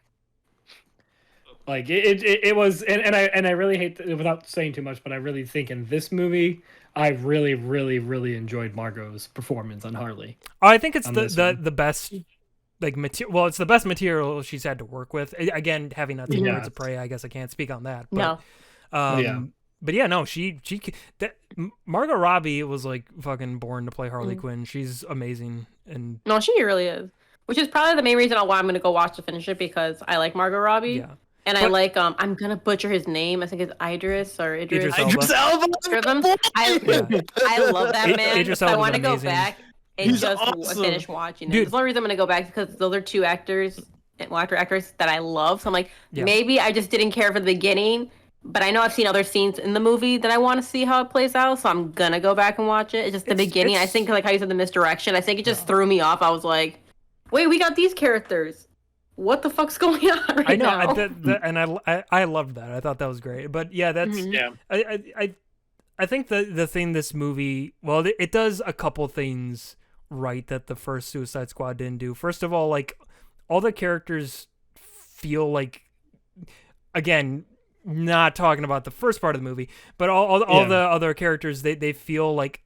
S1: like it was, and I really hate without saying too much, but I really think in this movie, I really, really, really enjoyed Margot's performance on Harley.
S3: I think it's
S1: On
S3: the
S1: this
S3: the,
S1: one.
S3: the best like material. Well, it's the best material she's had to work with. Again, having not seen
S1: Yeah.
S3: Birds of Prey, I guess I can't speak on that. But,
S4: No.
S1: Yeah.
S3: But yeah, no, Margot Robbie was like fucking born to play Harley Quinn. She's amazing, and
S4: No, she really is. Which is probably the main reason why I'm gonna go watch to finish it, because I like Margot Robbie.
S3: yeah.
S4: And I
S3: But-
S4: like I'm gonna butcher his name. I think it's Idris or Idris.
S3: Idris Elba.
S4: Screw them. I love that man.
S3: Idris
S4: I
S3: Elba's
S4: want to go
S3: amazing.
S4: back and
S5: He's
S4: just
S5: awesome.
S4: finish watching it.
S3: Dude.
S4: The only reason I'm gonna go back is because those are two actors, actress that I love. So I'm like,
S3: Yeah.
S4: maybe I just didn't care for the beginning, but I know I've seen other scenes in the movie that I want to see how it plays out. So I'm gonna go back and watch it. It's just the beginning. I think like how you said the misdirection. I think it just threw me off. I was like, wait, we got these characters. What the fuck's going on right
S3: I know,
S4: now?
S3: and I loved that. I thought that was great. But yeah, that's
S4: Mhm.
S1: Yeah.
S3: I think the thing this movie, well, it does a couple things right that the first Suicide Squad didn't do. First of all, like all the characters feel like, again, not talking about the first part of the movie, but all
S1: Yeah.
S3: the other characters, they feel like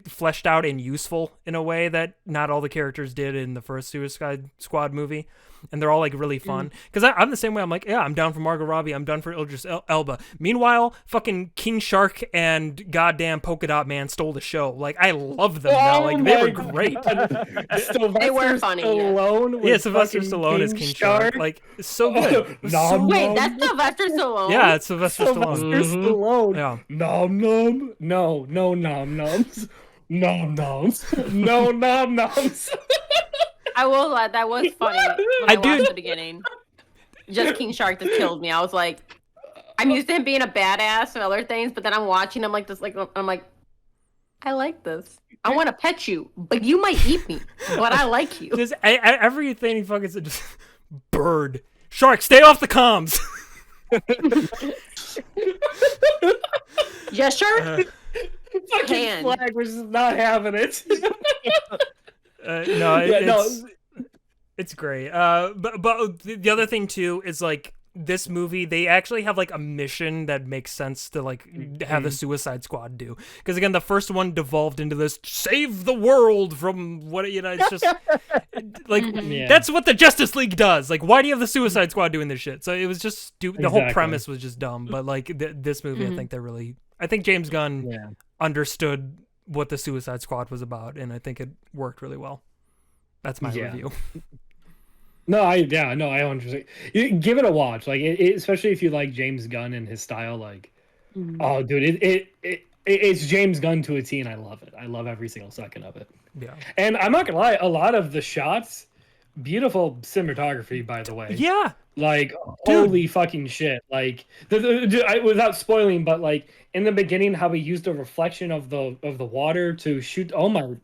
S3: fleshed out and useful in a way that not all the characters did in the first Suicide Squad movie. And they're all like really fun. Because I'm the same way. I'm like, yeah, I'm down for Margot Robbie. I'm down for Idris Elba. Meanwhile, fucking King Shark and goddamn Polka Dot Man stole the show. Like, I love them now. Like, they were great.
S4: They were funny, yeah.
S1: Stallone
S3: Yeah,
S1: with
S3: Sylvester
S1: fucking
S3: Stallone is King Shark. Like, it's so good. It was so
S1: Nom,
S3: good.
S4: Wait,
S1: nom.
S4: that's Sylvester Stallone.
S3: Yeah, it's Sylvester
S1: Sylvester
S3: Stallone.
S1: Stallone.
S3: Yeah.
S1: Nom nom. No nom noms. Nom noms. No nom noms.
S4: I will lie, that was funny when
S3: I
S4: I
S3: do-
S4: watched the beginning. Just King Shark just killed me. I was like, I'm used to him being a badass and other things, but then I'm watching him like this, like I'm like, I like this. I want to pet you, but you might eat me. But I like you.
S3: Just everything he fucking said, just bird. Shark, stay off the comms.
S4: Yes, sure.
S1: Fucking
S4: Hand.
S1: Flag was just not having it.
S3: No,
S1: Yeah, no.
S3: it's great. But the other thing too is like this movie, they actually have like a mission that makes sense to like have the Suicide Squad do. Because again, the first one devolved into this save the world from what it's just like
S1: Yeah.
S3: that's what the Justice League does. Like, why do you have the Suicide Squad doing this shit? So it was just stupid. The whole
S1: Exactly.
S3: premise was just dumb. But like this movie, I think James Gunn
S1: Yeah.
S3: understood what the Suicide Squad was about, and I think it worked really well. That's my
S1: Yeah.
S3: review.
S1: No, I understand. Give it a watch, like especially if you like James Gunn and his style. Like, oh, dude, it's James Gunn to a T, and I love it. I love every single second of it.
S3: Yeah.
S1: And I'm not gonna lie, a lot of the shots, beautiful cinematography, by the way.
S3: Yeah.
S1: Like,
S3: Dude.
S1: holy fucking shit! Like, without spoiling, but like in the beginning, how he used the reflection of the water to shoot. Oh my,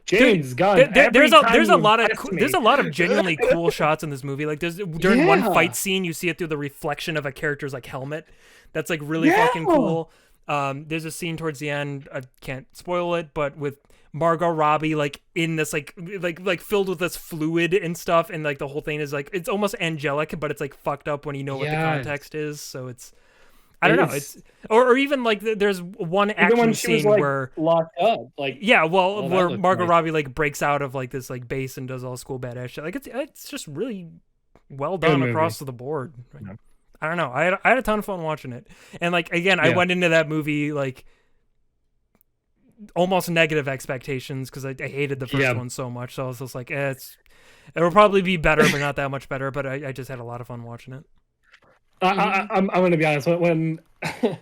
S1: James Gunn.
S3: There's
S1: every
S3: a
S1: time
S3: lot
S1: you
S3: of
S1: test me.
S3: there's a lot of genuinely cool shots in this movie. Like there's during one
S1: Yeah.
S3: fight scene, you see it through the reflection of a character's like helmet. That's like really
S1: Yeah.
S3: fucking cool. There's a scene towards the end. I can't spoil it, but with Margot Robbie like in this like filled with this fluid and stuff, and like the whole thing is like it's almost angelic, but it's like fucked up when you know what the
S1: Yes.
S3: context is. So it's I don't know. It's or even like there's one
S1: Even
S3: action
S1: when she was
S3: scene
S1: like
S3: where
S1: locked up, like
S3: yeah, well,
S1: Oh, that
S3: where
S1: looks
S3: Margot
S1: nice.
S3: Robbie like breaks out of like this like base and does all school badass shit. Like it's just really well
S1: Good
S3: done
S1: movie.
S3: across the board. Like,
S1: Yeah.
S3: I don't know. I had a ton of fun watching it, and like again, I
S1: Yeah.
S3: went into that movie like almost negative expectations because I hated the first
S1: Yeah.
S3: one so much. So I was just like, it will probably be better, but not that much better. But I just had a lot of fun watching it.
S1: I'm gonna be honest. When when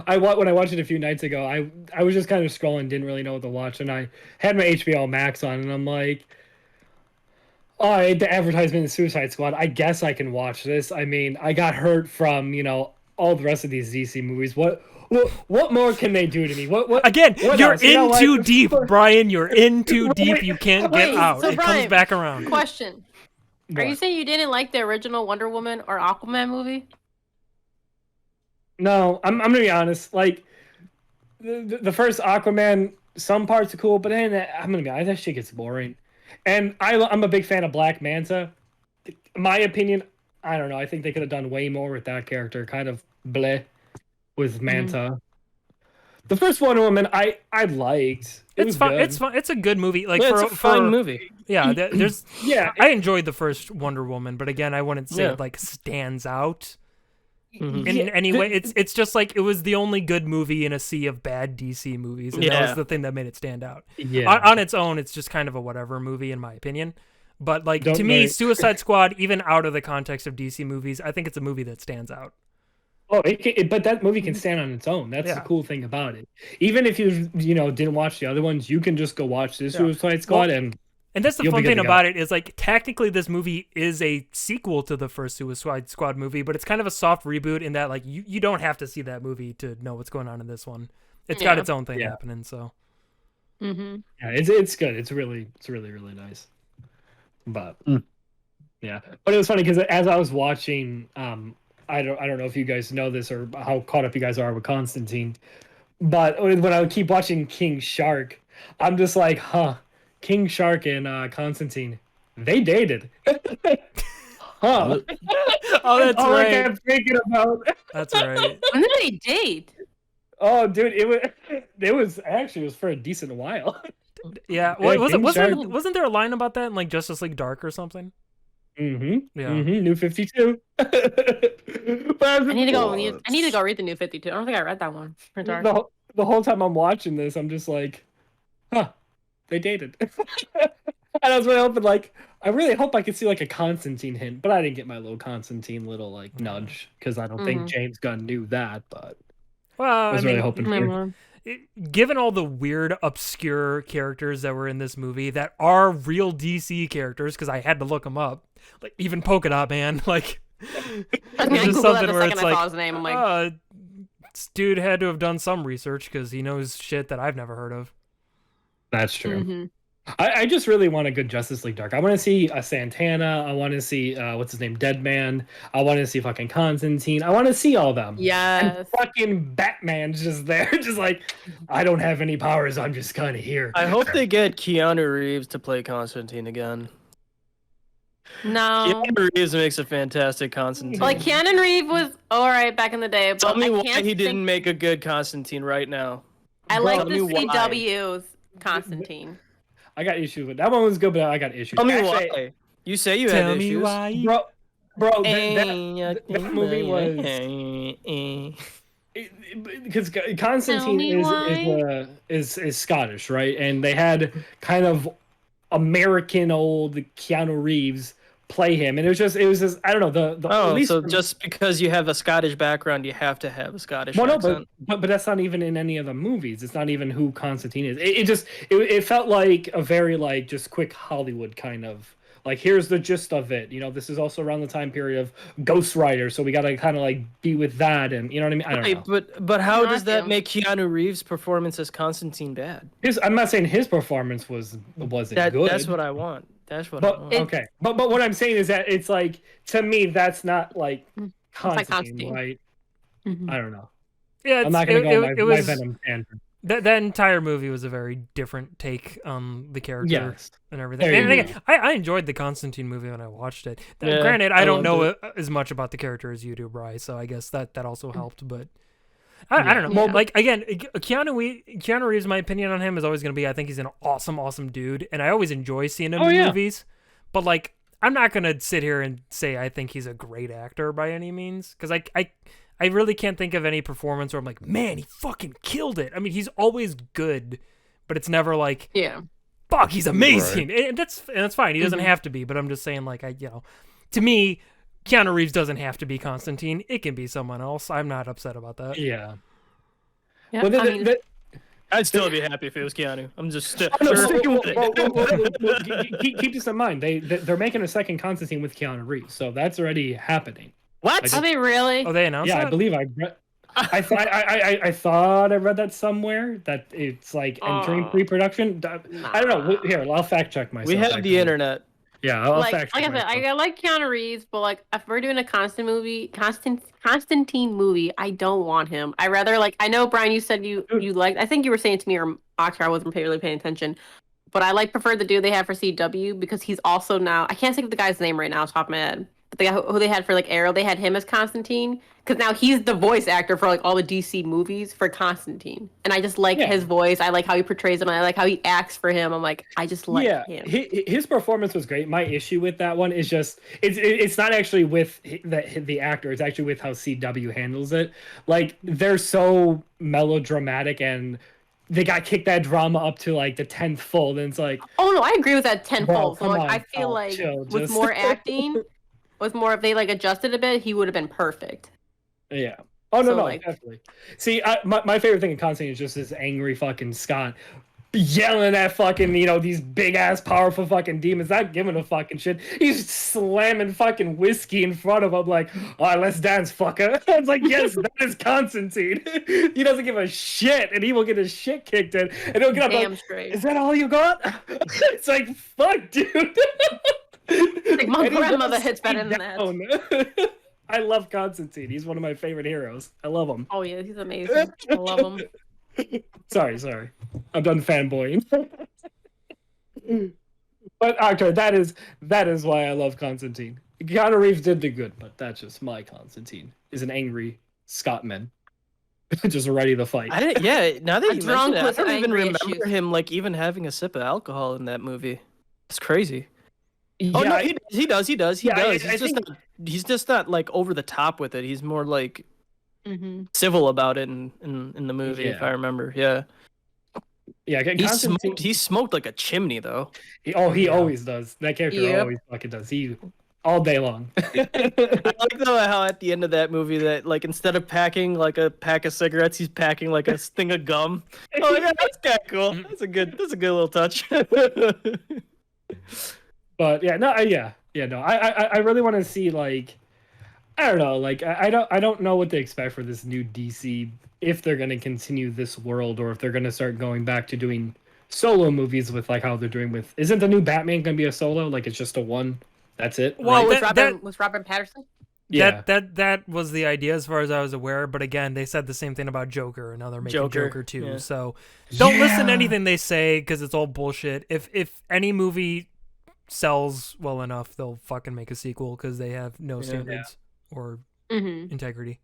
S1: I watched it a few nights ago, I was just kind of scrolling, didn't really know what to watch, and I had my HBO Max on, and I'm like, all right, the advertisement in Suicide Squad. I guess I can watch this. I mean, I got hurt from all the rest of these DC movies. What more can they do to me? What
S3: Again,
S1: what
S3: you're
S1: else? You know
S3: in
S1: what?
S3: too deep, Brian. You're in too deep. You can't get
S4: Wait,
S3: out.
S4: so
S3: It comes
S4: Brian,
S3: back around.
S4: Question: Are you
S1: What?
S4: saying you didn't like the original Wonder Woman or Aquaman movie?
S1: No, I'm gonna be honest. Like the first Aquaman, some parts are cool, but then I'm gonna be honest, that shit gets boring. And I'm a big fan of Black Manta. My opinion, I don't know. I think they could have done way more with that character. Kind of bleh with Manta. The first Wonder Woman, I liked.
S3: It's fun. It's fun. It's a good movie. Like
S5: Yeah,
S3: for
S5: it's a fine
S3: for
S5: movie.
S3: yeah, there's
S1: Yeah,
S3: I enjoyed the first Wonder Woman, but again, I wouldn't say
S5: Yeah.
S3: it like stands out
S5: Mhm.
S3: in
S1: Yeah,
S3: any way. It's just like it was the only good movie in a sea of bad DC movies, and that
S5: Yeah.
S3: was the thing that made it stand out.
S1: yeah.
S3: On its own, it's just kind of a whatever movie in my opinion. But like
S1: Don't
S3: to me,
S1: worry.
S3: Suicide Squad, even out of the context of DC movies, I think it's a movie that stands out.
S1: Oh, but that movie can stand on its own. That's
S3: Yeah.
S1: the cool thing about it. Even if you didn't watch the other ones, you can just go watch this
S3: Yeah.
S1: Suicide Squad and
S3: And that's the
S1: You'll be
S3: fun
S1: good
S3: thing
S1: to go.
S3: about it is like technically this movie is a sequel to the first Suicide Squad movie, but it's kind of a soft reboot in that like you don't have to see that movie to know what's going on in this one. It's got
S4: Yeah.
S3: its own thing
S1: Yeah.
S3: happening, so
S4: Mm-hmm.
S1: yeah, it's good. It's really nice. But yeah, but it was funny because as I was watching, I don't know if you guys know this or how caught up you guys are with Constantine, but when I would keep watching King Shark, I'm just like, huh, King Shark and Constantine, they dated. Huh.
S3: oh, that's
S1: all I
S3: right.
S1: kept thinking about.
S3: That's right.
S4: When did they date?
S1: Oh, dude, it was actually it was for a decent while.
S3: Yeah,
S1: Yeah,
S3: was
S1: King
S3: it
S1: Shark.
S3: wasn't there a line about that in like Justice League Dark or something?
S1: Mm-hmm.
S3: Yeah.
S1: Mm-hmm. New 52.
S4: I need to go. I need to go read the New 52. I don't think I read that one. For Dark.
S1: The whole time I'm watching this, I'm just like, huh, they dated. And I was really hoping, like, I really hope I could see like a Constantine hint, but I didn't get my little Constantine little like nudge because I don't think James Gunn knew that. But
S3: Well,
S1: I was really
S3: mean,
S1: hoping
S4: My
S1: for.
S4: mom.
S3: given all the weird, obscure characters that were in this movie that are real DC characters, because I had to look them up, like even Polka Dot Man, like
S4: I
S3: it's
S4: mean, I
S3: just
S4: googled that
S3: something
S4: the
S3: where
S4: second
S3: it's
S4: I saw
S3: like,
S4: his name. I'm like,
S3: this dude had to have done some research because he knows shit that I've never heard of.
S1: That's true.
S4: mhm.
S1: I just really want a good Justice League Dark. I want to see a Santana. I want to see what's his name, Deadman. I want to see fucking Constantine. I want to see all them.
S4: Yes.
S1: And fucking Batman's just there, just like I don't have any powers. I'm just kind of here.
S5: I hope they get Keanu Reeves to play Constantine again.
S4: No.
S5: Keanu Reeves makes a fantastic Constantine.
S4: Like Keanu Reeves was all right back in the day, but
S5: Tell me
S4: I
S5: why
S4: can't
S5: he
S4: think-
S5: didn't make a good Constantine right now.
S4: I
S1: Bro,
S4: like
S5: tell me
S4: the
S5: why.
S4: CW's Constantine.
S1: I got issues with that one. Was good, but I got issues.
S5: Tell me
S1: Actually,
S5: why. You say you
S3: Tell
S5: had
S3: me
S5: issues.
S3: why.
S1: bro, that movie was because Constantine
S4: me why.
S1: is Scottish, right? And they had kind of American old Keanu Reeves play him, and it was just I don't know the at
S5: Oh,
S1: least
S5: so
S1: from-
S5: just because you have a Scottish background, you have to have a Scottish
S1: well, no,
S5: accent.
S1: but that's not even in any of the movies. It's not even who Constantine is. It felt like a very like just quick Hollywood kind of like here's the gist of it. You know, this is also around the time period of Ghost Rider, so we got to kind of like be with that, and you know what I mean. I don't know.
S5: But how
S4: No, I
S5: does that
S4: feel.
S5: make Keanu Reeves' performance as Constantine bad?
S1: I'm not saying his performance wasn't good.
S5: That's what I want. That's what I
S1: But
S5: want.
S1: okay, but what I'm saying is that it's like to me that's not like
S4: like
S1: Constantine,
S4: Constantine.
S1: right?
S4: Mhm.
S1: I don't know.
S3: Yeah,
S1: I'm not gonna go on
S3: it
S1: my
S3: was
S1: Venom tangent.
S3: that entire movie was a very different take on the character
S1: Yes.
S3: and everything.
S1: There you
S3: And again, I enjoyed the Constantine movie when I watched it.
S5: Yeah,
S3: Granted, I
S5: I
S3: don't
S5: loved
S3: know as much about the character as you do, Bry, so I guess that also helped. But I don't know.
S4: Yeah.
S3: Like again, Keanu Reeves, my opinion on him is always going to be I think he's an awesome dude, and I always enjoy seeing him
S1: Oh,
S3: in
S1: yeah.
S3: movies. But like, I'm not going to sit here and say I think he's a great actor by any means, because I really can't think of any performance where I'm like, man, he fucking killed it. I mean, he's always good, but it's never like,
S4: Yeah.
S3: fuck, he's amazing. And that's fine. He doesn't have to be, but I'm just saying, like, to me, Keanu Reeves doesn't have to be Constantine. It can be someone else. I'm not upset about that.
S1: Yeah.
S4: Yeah.
S1: Well,
S4: I mean,
S5: I'd still be happy if it was Keanu. I'm just
S1: No,
S5: sticking with it.
S1: keep this in mind. They're making a second Constantine with Keanu Reeves, so that's already happening.
S5: What?
S1: I
S4: Are they really?
S3: Oh, they announced
S1: Yeah, I
S3: that?
S1: believe I read. I thought I thought I read that somewhere that it's like entering
S4: Oh,
S1: pre-production. I don't know. Here, I'll fact check myself.
S5: We have the
S1: actually.
S5: internet.
S1: Yeah, I'll
S4: like
S1: fact
S4: I
S1: check
S4: said,
S1: myself.
S4: I like Keanu Reeves, but like if we're doing a Constantine movie, I don't want him. I rather like I know Brian, you said you liked. I think you were saying to me or Oscar, I wasn't really paying attention, but I like prefer the dude they have for CW because he's also now I can't think of the guy's name right now off the top of my head. But the guy who they had for like Arrow, they had him as Constantine because now he's the voice actor for like all the DC movies for Constantine, and I just like
S1: Yeah.
S4: his voice. I like how he portrays him. I like how he acts for him. I'm like I just like him.
S1: His performance was great. My issue with that one is just it's not actually with the actor. It's actually with how CW handles it. Like they're so melodramatic and they got kicked that drama up to like the 10th fold, and it's like,
S4: Oh no, I agree with that
S1: bro,
S4: tenfold. So
S1: come
S4: like
S1: on,
S4: I feel
S1: pal,
S4: like
S1: chill,
S4: with
S1: just-
S4: more acting, with more if they like adjusted a bit, he would have been perfect.
S1: Yeah. Oh no,
S4: So,
S1: no,
S4: like-
S1: definitely. See, my favorite thing in Constantine is just this angry fucking Scott yelling at fucking these big ass powerful fucking demons, not giving a fucking shit. He's slamming fucking whiskey in front of him like, all right, let's dance, fucker. It's like, yes, that is Constantine. He doesn't give a shit, and he will get his shit kicked in, and he'll get up
S4: Damn
S1: like,
S4: straight.
S1: is that all you got? It's like, fuck, dude.
S4: Like my
S1: And he
S4: grandmother
S1: does
S4: hits better
S1: stay
S4: than that.
S1: down. I love Constantine. He's one of my favorite heroes. I love him.
S4: Oh yeah, he's amazing. I love him.
S1: Sorry. I'm done fanboying. But Arthur, that is why I love Constantine. Keanu Reeves did the good, but that's just my Constantine. Is an angry Scotsman, just ready to fight.
S5: I didn't. Yeah, now that
S4: A
S5: you
S4: drunk
S5: mention it,
S4: with
S5: I don't even
S4: angry
S5: remember
S4: issues.
S5: him like even having a sip of alcohol in that movie. It's crazy.
S1: Yeah,
S5: Oh no, he does. He does.
S1: Yeah, I
S5: He's just
S1: think-
S5: not. He's just not like over the top with it. He's more like
S4: Mm-hmm.
S5: civil about it in the movie, if
S1: Yeah.
S5: I remember. Yeah.
S1: yeah.
S5: He smoked like a chimney though.
S1: He
S3: Yeah.
S1: always does. That character
S4: Yep.
S1: always fucking does. He all day long.
S5: I like though how at the end of that movie that like instead of packing like a pack of cigarettes, he's packing like a thing of gum. Oh yeah, that's kind of cool. That's a good little touch.
S1: But yeah, no, no. I really want to see like, I don't know, like I don't know what to expect for this new DC, if they're gonna continue this world or if they're gonna start going back to doing solo movies with like how they're doing with. Isn't the new Batman gonna be a solo? Like it's just a one. That's it.
S3: Well,
S1: right?
S4: Was Robert Patterson?
S1: Yeah.
S3: That was the idea as far as I was aware, but again, they said the same thing about Joker, and now they're making Joker too.
S5: yeah.
S3: So don't listen to
S1: Yeah.
S3: anything they say because it's all bullshit. If any movie sells well enough, they'll fucking make a sequel because they have no
S5: Yeah.
S3: standards or
S4: Mm-hmm.
S3: integrity.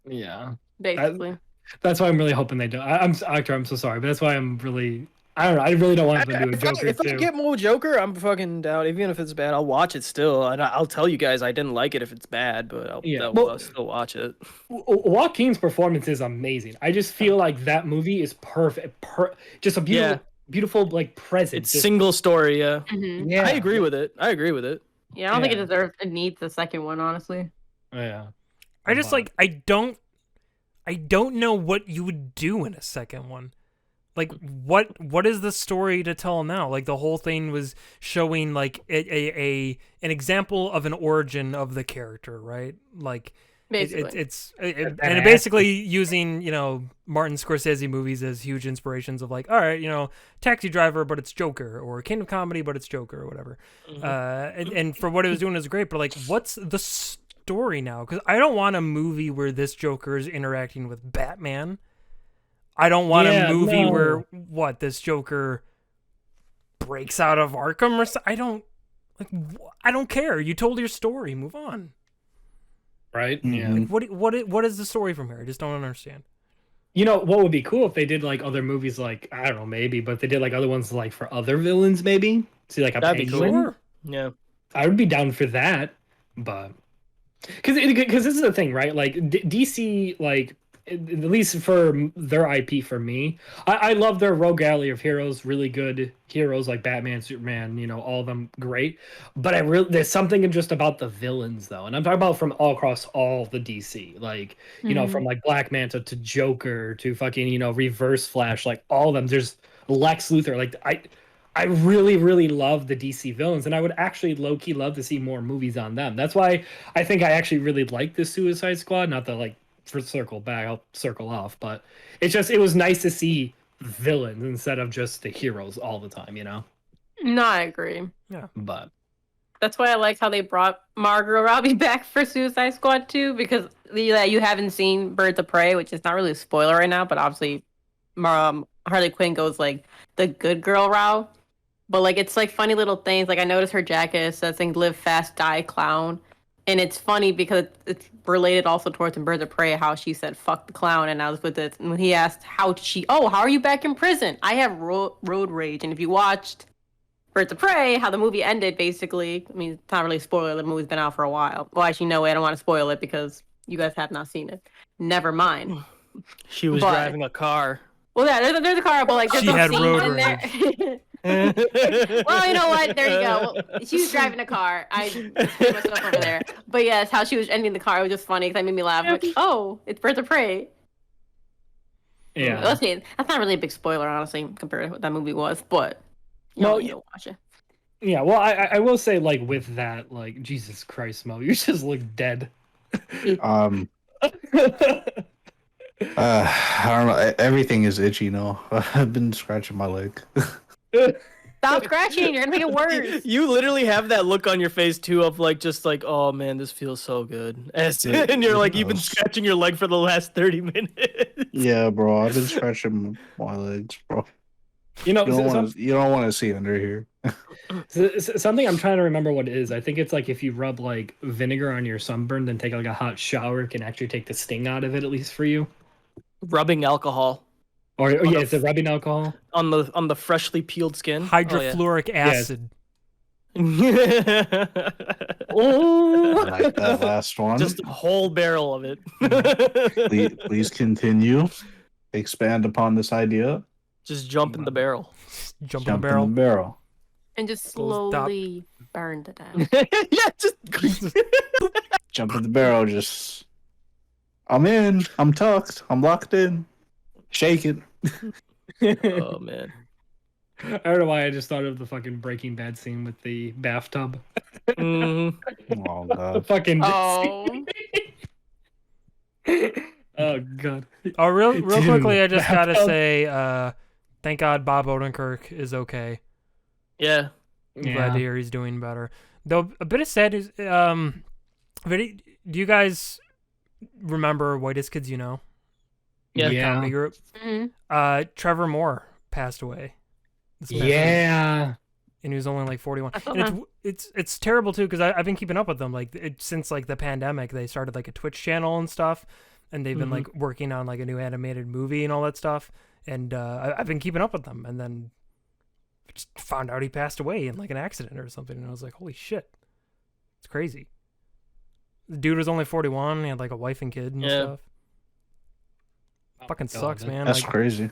S1: Yeah.
S4: Basically.
S1: That's why I'm really hoping they do. I'm Actor. I'm so sorry, but that's why I'm really. I don't know. I really don't want them to do a Joker
S5: if I
S1: too.
S5: get more Joker, I'm fucking down. Even if it's bad, I'll watch it still, and I'll tell you guys I didn't like it if it's bad, but I'll still watch it.
S1: Joaquin's performance is amazing. I just feel like that movie is perfect. Just a beautiful like presence.
S5: It's
S1: Just-
S5: single story, yeah.
S4: Mm-hmm.
S1: yeah.
S5: I agree with it.
S4: Yeah, I don't think
S1: Yeah.
S4: it deserves. It needs the second one, honestly.
S1: Yeah.
S3: I just like I don't know what you would do in a second one. Like what is the story to tell now? Like the whole thing was showing like an example of an origin of the character, right? Like
S4: Basically.
S3: and basically using Martin Scorsese movies as huge inspirations of like, all right, Taxi Driver, but it's Joker, or King of Comedy, but it's Joker, or whatever. And for what it was doing is great, but like, what's the story now? Because I don't want a movie where this Joker is interacting with Batman. I don't want a movie where this Joker breaks out of Arkham or something. I don't care. You told your story. Move on.
S1: Right.
S2: Mhm.
S1: Yeah.
S3: What is the story from here? I just don't understand.
S1: What would be cool if they did like other movies, like I don't know, maybe, but if they did like other ones like for other villains, maybe. See, like a
S5: That'd be
S1: Penguin.
S5: cool. Yeah.
S1: I would be down for that, but because this is the thing, right? Like DC, like at least for their IP, for me, I love their rogue alley of heroes, really good heroes like Batman, Superman, all of them great. But there's something just about the villains though, and I'm talking about from all across all the DC, like from like Black Manta to Joker to fucking Reverse Flash, like all of them. There's Lex Luthor, like I really, really love the DC villains, and I would actually low-key love to see more movies on them. That's why I think I actually really like the Suicide Squad. Not that like for circle back, I'll circle off, but it was nice to see villains instead of just the heroes all the time, you know.
S4: No, I agree.
S1: But
S4: That's why I like how they brought Margot Robbie back for Suicide Squad 2, because you haven't seen Birds of Prey, which is not really a spoiler right now, but obviously Harley Quinn goes like the good girl route. But like it's like funny little things. Like I noticed her jacket says things "Live Fast, Die Clown," and it's funny because it's related also towards in Birds of Prey how she said "fuck the clown," and I was with it when he asked how are you back in prison? I have road rage, and if you watched Birds of Prey, how the movie ended, basically, I mean, it's not really a spoiler. The movie's been out for a while. Well, actually, no way. I don't want to spoil it because you guys have not seen it. Never mind.
S5: She was driving a car.
S4: Well, yeah, there's a car, but like there's
S3: She
S4: some
S3: had
S4: scenes
S3: road
S4: in there. Well, you know what? There you go. Well, she was driving a car. I screwed myself over there. But yes, how she was ending the car was just funny because that made me laugh. Like, oh, it's Birds of Prey.
S1: yeah,
S4: Let's see. That's not really a big spoiler, honestly, compared to what that movie was. But you'll watch it.
S1: yeah. Well, I will say like with that, like Jesus Christ, Mo, you just look dead.
S2: I don't know. Everything is itchy now. I've been scratching my leg.
S4: Stop scratching. You're gonna make it worse.
S5: You literally have that look on your face too of like just like, oh man, this feels so good. And you're like, you've been scratching your leg for the last 30 minutes.
S2: Yeah, bro. I've been scratching my legs, bro.
S1: You know,
S2: You don't want to see under here.
S1: something I'm trying to remember what it is. I think it's like if you rub like vinegar on your sunburn, then take like a hot shower, it can actually take the sting out of it, at least for you.
S5: Rubbing alcohol
S1: Or yeah, it's a rubbing alcohol.
S5: on the freshly peeled skin.
S3: Hydrofluoric acid.
S5: Oh,
S2: I like that last one.
S5: just a whole barrel of it.
S2: Please continue. Expand upon this idea.
S5: Just jump in the barrel.
S3: Jump in the
S2: Jump
S3: barrel.
S2: in the barrel.
S4: And just
S3: Stop.
S4: slowly burn to death.
S5: Yeah, just
S2: Jump in the barrel. Just. I'm in. I'm tucked. I'm locked in. Shake it.
S5: Oh man.
S1: I don't know why I just thought of the fucking Breaking Bad scene with the bathtub.
S5: Mhm.
S2: Oh
S1: The
S2: god.
S1: fucking.
S4: Oh.
S1: Oh god.
S3: Oh, real
S1: Dude,
S3: quickly, I just gotta
S1: bathtub.
S3: say, thank God Bob Odenkirk is okay.
S5: Yeah.
S3: I'm glad to hear he's doing better. Though a bit of sad is, do you guys remember Whitest Kids You Know?
S5: Yeah.
S3: Comedy group.
S4: Mhm.
S3: Trevor Moore passed away. this past week,
S1: Yeah.
S3: and he was only like 41.
S4: I thought
S3: And it's terrible too because I've been keeping up with them like since like the pandemic. They started like a Twitch channel and stuff, and they've been like working on like a new animated movie and all that stuff. And I've been keeping up with them, and then just found out he passed away in like an accident or something, and I was like, holy shit, it's crazy. The dude was only 41. He had like a wife and kid and stuff. Fucking sucks, man.
S2: That's
S3: like,
S2: crazy.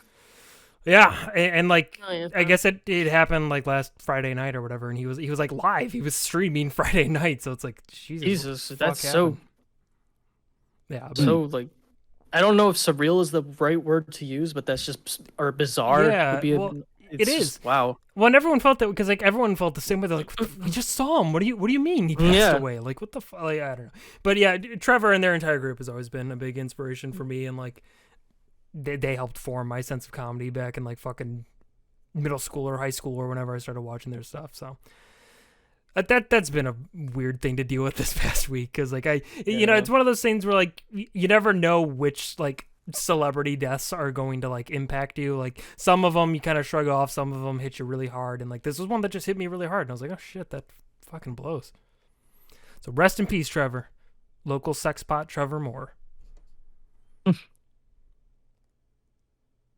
S3: yeah, and like
S4: Oh, yeah,
S3: I guess it happened like last Friday night or whatever, and he was like live. He was streaming Friday night, so it's like
S5: Jesus,
S3: what the
S5: that's
S3: fuck
S5: so
S3: happened? Yeah, but,
S5: so like. I don't know if surreal is the right word to use, but that's just or bizarre.
S3: Yeah,
S5: would be
S3: well,
S5: it's
S3: it
S5: just-
S3: is.
S5: Wow.
S3: well, and everyone felt that because like everyone felt the same way. They're like, we just saw him. What do you mean he passed
S5: Yeah.
S3: away? Like what the fuck? Like, I don't know. But yeah, Trevor and their entire group has always been a big inspiration for me, and like they helped form my sense of comedy back in like fucking middle school or high school or whenever I started watching their stuff. So that's been a weird thing to deal with this past week because like you know, it's one of those things where like you never know which like celebrity deaths are going to like impact you. Like some of them you kind of shrug off, some of them hit you really hard, and like this was one that just hit me really hard, and I was like, oh shit, that fucking blows. So rest in peace, Trevor. Local sex pot Trevor Moore.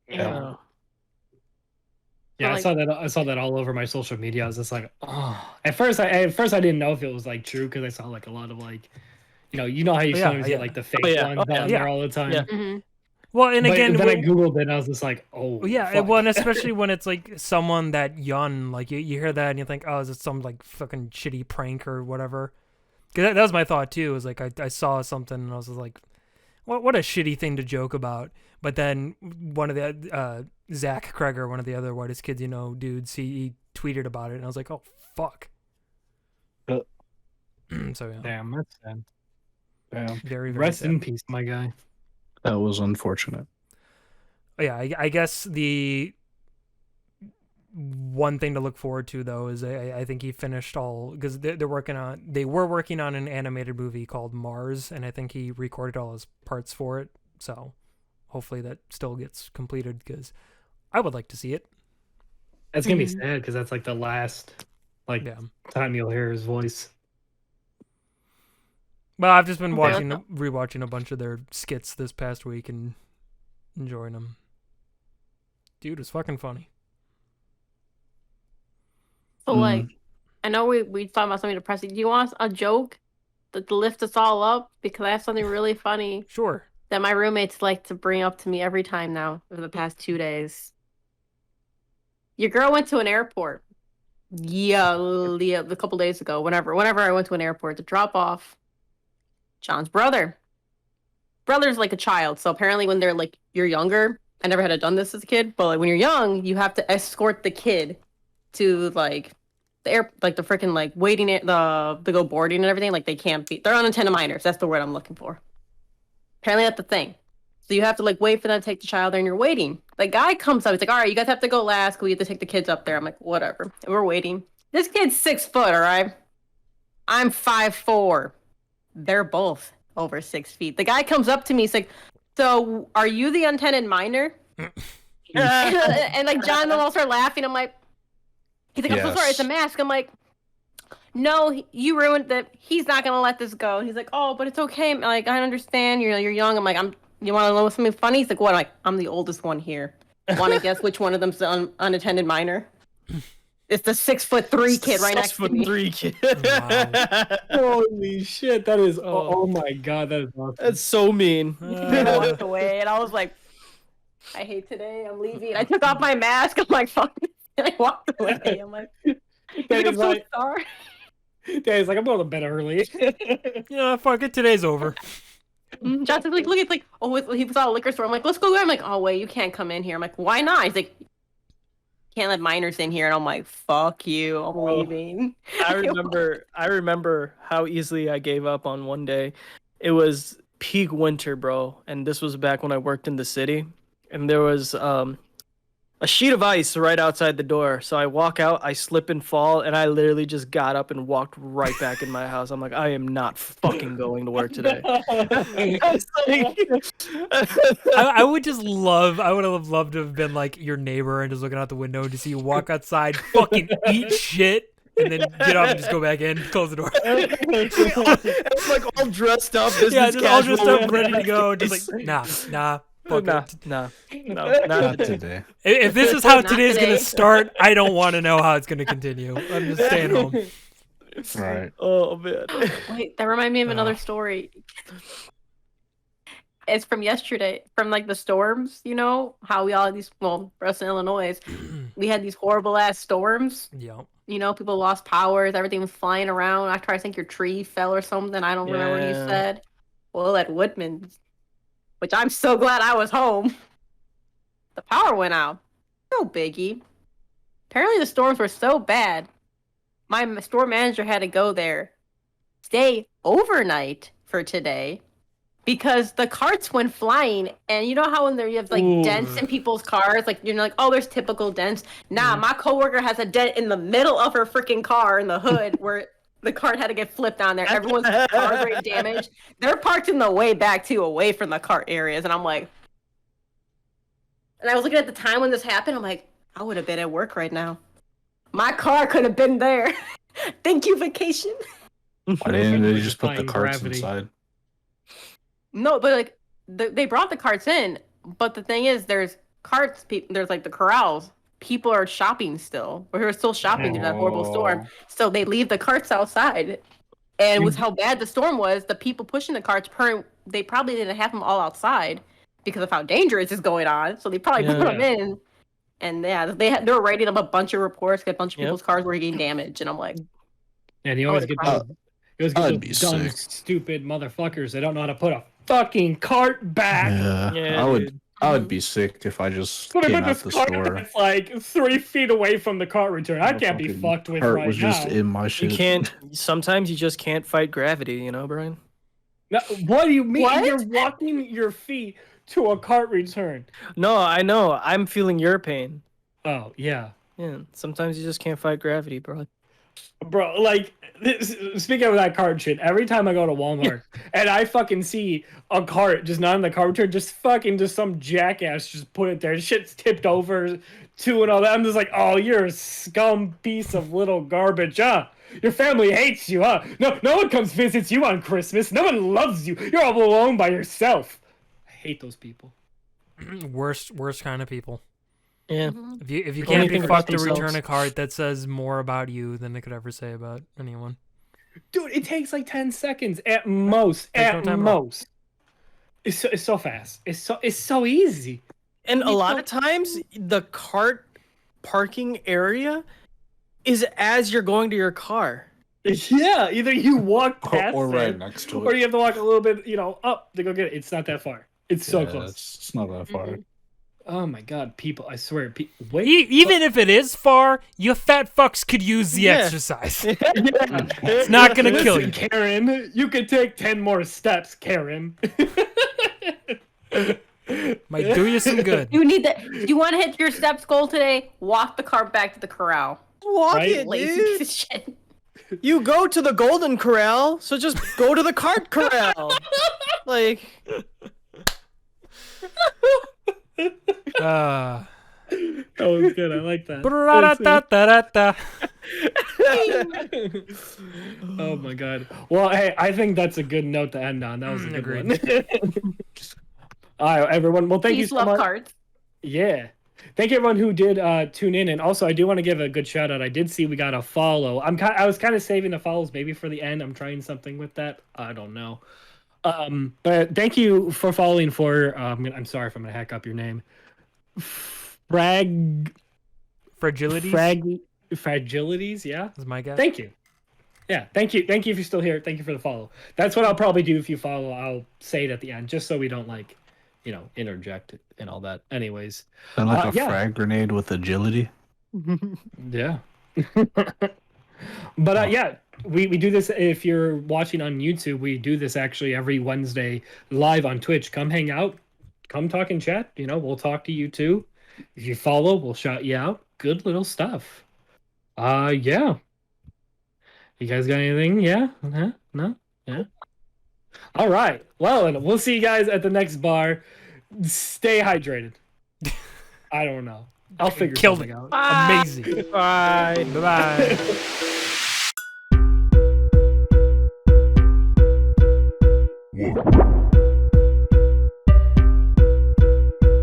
S5: Yeah.
S1: Yeah,
S4: But,
S1: I saw that all over my social media. I was just like, oh. At first I didn't know if it was like true because I saw like a lot of like, you know how you
S3: Yeah,
S1: sometimes
S3: yeah.
S1: get like the fake
S5: yeah.
S1: ones
S5: Oh, yeah.
S1: on there all the time.
S5: Yeah.
S4: Mm-hmm.
S3: Well, and
S1: But
S3: again,
S1: then I
S3: when-
S1: googled it and I was just like, oh
S3: yeah,
S1: fuck.
S3: well, and especially when it's like someone that young, like you hear that and you think, oh, is it some like fucking shitty prank or whatever? Because that was my thought too. Was like I saw something and I was like, what a shitty thing to joke about. But then one of the Zach Kreger, one of the other Whitest Kids You Know dudes, he tweeted about it, and I was like, oh fuck. So yeah,
S1: Damn, that's sad.
S2: Damn.
S3: very
S1: Rest
S3: sad.
S1: in peace, my guy.
S2: That was unfortunate.
S3: Oh, yeah, I guess the one thing to look forward to though is I think he finished all, because they were working on an animated movie called Mars, and I think he recorded all his parts for it. So hopefully that still gets completed, because I would like to see it.
S1: It's gonna be sad because that's like the last
S3: Yeah.
S1: time you'll hear his voice.
S3: Well, I've just been
S4: Okay.
S3: rewatching a bunch of their skits this past week and enjoying them. Dude, it's fucking funny.
S4: So like, I know we talking about something depressing. Do you want a joke to lift us all up? Because I have something really funny
S3: Sure.
S4: that my roommates like to bring up to me every time now over the past 2 days. Your girl went to an airport. Yeah, a couple days ago. Whenever I went to an airport to drop off John's brother. Brother's like a child, so apparently when they're like you're younger. I never had done this as a kid, but like when you're young, you have to escort the kid to like the air, like the freaking like waiting it the go boarding and everything. Like they can't be. They're unintended minors. That's the word I'm looking for. Apparently that's the thing. So you have to like wait for them to take the child there, and you're waiting. The guy comes up. He's like, "All right, you guys have to go last. Cause we have to take the kids up there." I'm like, "Whatever." And we're waiting. This kid's 6 foot. All right. I'm 5'4". They're both over 6 feet. The guy comes up to me. He's like, "So are you the unintended minor?" and like John and all start laughing. I'm like, he's like, "I'm so sorry, it's a mask." I'm like, "No, you ruined it. He's not gonna let this go." And he's like, "Oh, but it's okay. Like I understand. You're young." I'm like, You want to know something funny? He's like, "What?" I'm like, "I'm the oldest one here. Want to guess which one of them's the unattended minor?" It's the 6'3" kid right next to me.
S5: 6'3" kid.
S3: Wow.
S1: Holy shit, that is
S5: Oh.
S1: oh my god, that is awesome.
S5: That's so mean.
S4: And I walked away, and I was like, "I hate today. I'm leaving." I took off my mask. I'm like, "Fuck." And I walked away. I'm like,
S1: That
S4: "I'm
S1: is
S4: so
S1: like,
S4: sorry."
S1: Dad's like, I'm going to bed early.
S3: Yeah, fuck it. Today's over.
S4: Johnson's like, "Look, it's like, oh, he was at a liquor store." I'm like, "Let's go there." I'm like, "Oh wait, you can't come in here." I'm like, "Why not?" He's like, "Can't let minors in here." And I'm like, "Fuck you, I'm leaving."
S5: I remember how easily I gave up on one day. It was peak winter, bro, and this was back when I worked in the city, and there was a sheet of ice right outside the door. So I walk out, I slip and fall, and I literally just got up and walked right back in my house. I'm like, I am not fucking going to work today. I
S3: would have loved to have been like your neighbor and just looking out the window to see you walk outside, fucking eat shit, and then get up and just go back in, close the door.
S5: It's like all dressed up, business
S3: just all dressed
S5: casual.
S3: up, ready to go. Just like, nah, fuck it.
S5: Nah,
S2: Not
S5: not
S2: today.
S3: If this is how
S4: Not
S3: today's
S4: today.
S3: gonna start, I don't want to know how it's gonna continue. I'm just staying home.
S2: Right.
S5: Oh man.
S4: Wait, that reminded me of another story. It's from yesterday, from like the storms. You know how we all had these. Well, for us in Illinois, we had these horrible ass storms.
S3: Yeah.
S4: You know, people lost powers. Everything was flying around. After I think your tree fell or something. I don't remember what you
S5: Yeah.
S4: said. Well, at Woodman's, which I'm so glad I was home. The power went out. No biggie. Apparently the storms were so bad. My store manager had to go there, stay overnight for today, because the carts went flying. And you know how when you have like
S1: Ooh.
S4: dents in people's cars, like you're like, oh, there's typical dents. Nah, my coworker has a dent in the middle of her freaking car in the hood where the cart had to get flipped on there. Everyone's car rate damaged. They're parked in the way back too, away from the cart areas. And I'm like, and I was looking at the time when this happened. I'm like, I would have been at work right now. My car could have been there. Thank you, vacation.
S2: Why didn't they just put the
S1: Defying
S2: carts
S1: gravity.
S2: inside?
S4: No, but like they brought the carts in, but the thing is, there's carts. There's like the corrals. People are shopping still, or are still shopping through that horrible storm. So they leave the carts outside. And with how bad the storm was, the people pushing the carts, they probably didn't have them all outside because of how dangerous is going on. So they probably put them in. And yeah, they were writing up a bunch of reports. A bunch of people's cars were getting damaged, and I'm like,
S1: And you always get those,
S2: I'd be
S1: dumb,
S2: sick.
S1: stupid motherfuckers that don't know how to put a fucking cart back.
S2: Yeah,
S5: Yeah,
S2: I would.
S5: dude.
S2: I would be sick if I just
S1: Put him
S2: came
S1: in
S2: out
S1: this
S2: the
S1: cart
S2: store.
S1: that's like 3 feet away from the cart return. I
S2: The
S1: can't be
S2: fucking
S1: fucked with
S2: cart
S1: right
S2: was
S1: now.
S2: just in my shit.
S5: You can't. Sometimes you just can't fight gravity, you know, Brian.
S1: No, what do you mean?
S4: What?
S1: You're walking your feet to a cart return.
S5: No, I know. I'm feeling your pain.
S1: Oh yeah,
S5: Yeah. Sometimes you just can't fight gravity, bro.
S1: bro. Like speaking of that cart shit, every time I go to Walmart and I fucking see a cart just not in the cart return, just some jackass just put it there. Shit's tipped over too and all that. I'm just like, oh, you're a scum piece of little garbage, huh? Your family hates you, huh? No one comes visits you on Christmas. No one loves you. You're all alone by yourself. I hate those people.
S3: Worst kind of people.
S5: Yeah.
S3: If you
S5: Only
S3: can't be
S5: think about
S3: fucked to return
S5: themselves.
S3: a card that says more about you than it could ever say about anyone.
S1: Dude, it takes like 10 seconds at most.
S3: Takes no
S1: At
S3: time at all.
S1: most. It's so fast. It's so easy.
S5: And a
S1: You
S5: lot
S1: don't-
S5: of times, the cart parking area is as you're going to your car.
S1: Yeah, either you walk past
S2: Or right
S1: it,
S2: next to
S1: or
S2: it.
S1: you have to walk a little bit, up to go get it. It's not that far. It's so
S2: Yeah,
S1: close.
S2: It's not that far.
S1: Oh my god, people! I swear, wait.
S3: Even if it is far, you fat fucks could use the
S5: Yeah.
S3: exercise.
S1: It's
S3: not gonna kill you.
S1: Karen. You could take 10 more steps, Karen.
S3: Might do you some good.
S4: You need that. You want to hit your steps goal today? Walk the cart back to the corral.
S5: Walk
S1: Right?
S5: it,
S4: Lazy
S5: dude.
S4: piece of shit.
S5: You go to the Golden Corral, so just go to the cart corral. Like,
S3: Uh,
S1: That was good. I like that.
S3: ba-da-da-da-da-da.
S1: Oh my god. Well, hey, I think that's a good note to end on. That was a good
S3: Agreed.
S1: one. All right, everyone. Well, thank you
S4: Peace,
S1: so
S4: love
S1: much.
S4: cards.
S1: Yeah. Thank you everyone who did tune in, and also I do want to give a good shout out. I did see we got a follow. I was kind of saving the follows maybe for the end. I'm trying something with that. I don't know. But thank you for following for. I'm sorry if I'm gonna hack up your name.
S3: Fragilities
S1: Fragilities. Yeah.
S3: is my guess.
S1: Thank you. Yeah, thank you if you're still here. Thank you for the follow. That's what I'll probably do if you follow. I'll say it at the end, just so we don't interject and all that. Anyways,
S2: And like a
S1: yeah.
S2: frag grenade with agility.
S1: yeah. But yeah, we do this. If you're watching on YouTube, we do this actually every Wednesday live on Twitch. Come hang out, come talk and chat. We'll talk to you too. If you follow, we'll shout you out. Good little stuff. Yeah. You guys got anything? Yeah? No? Yeah? All right. Well, and we'll see you guys at the next bar. Stay hydrated. I don't know. I'll figure
S3: Killed
S1: something
S3: it.
S1: out.
S3: Amazing.
S5: bye.
S3: Bye-bye.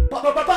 S6: Ba ba ba ba!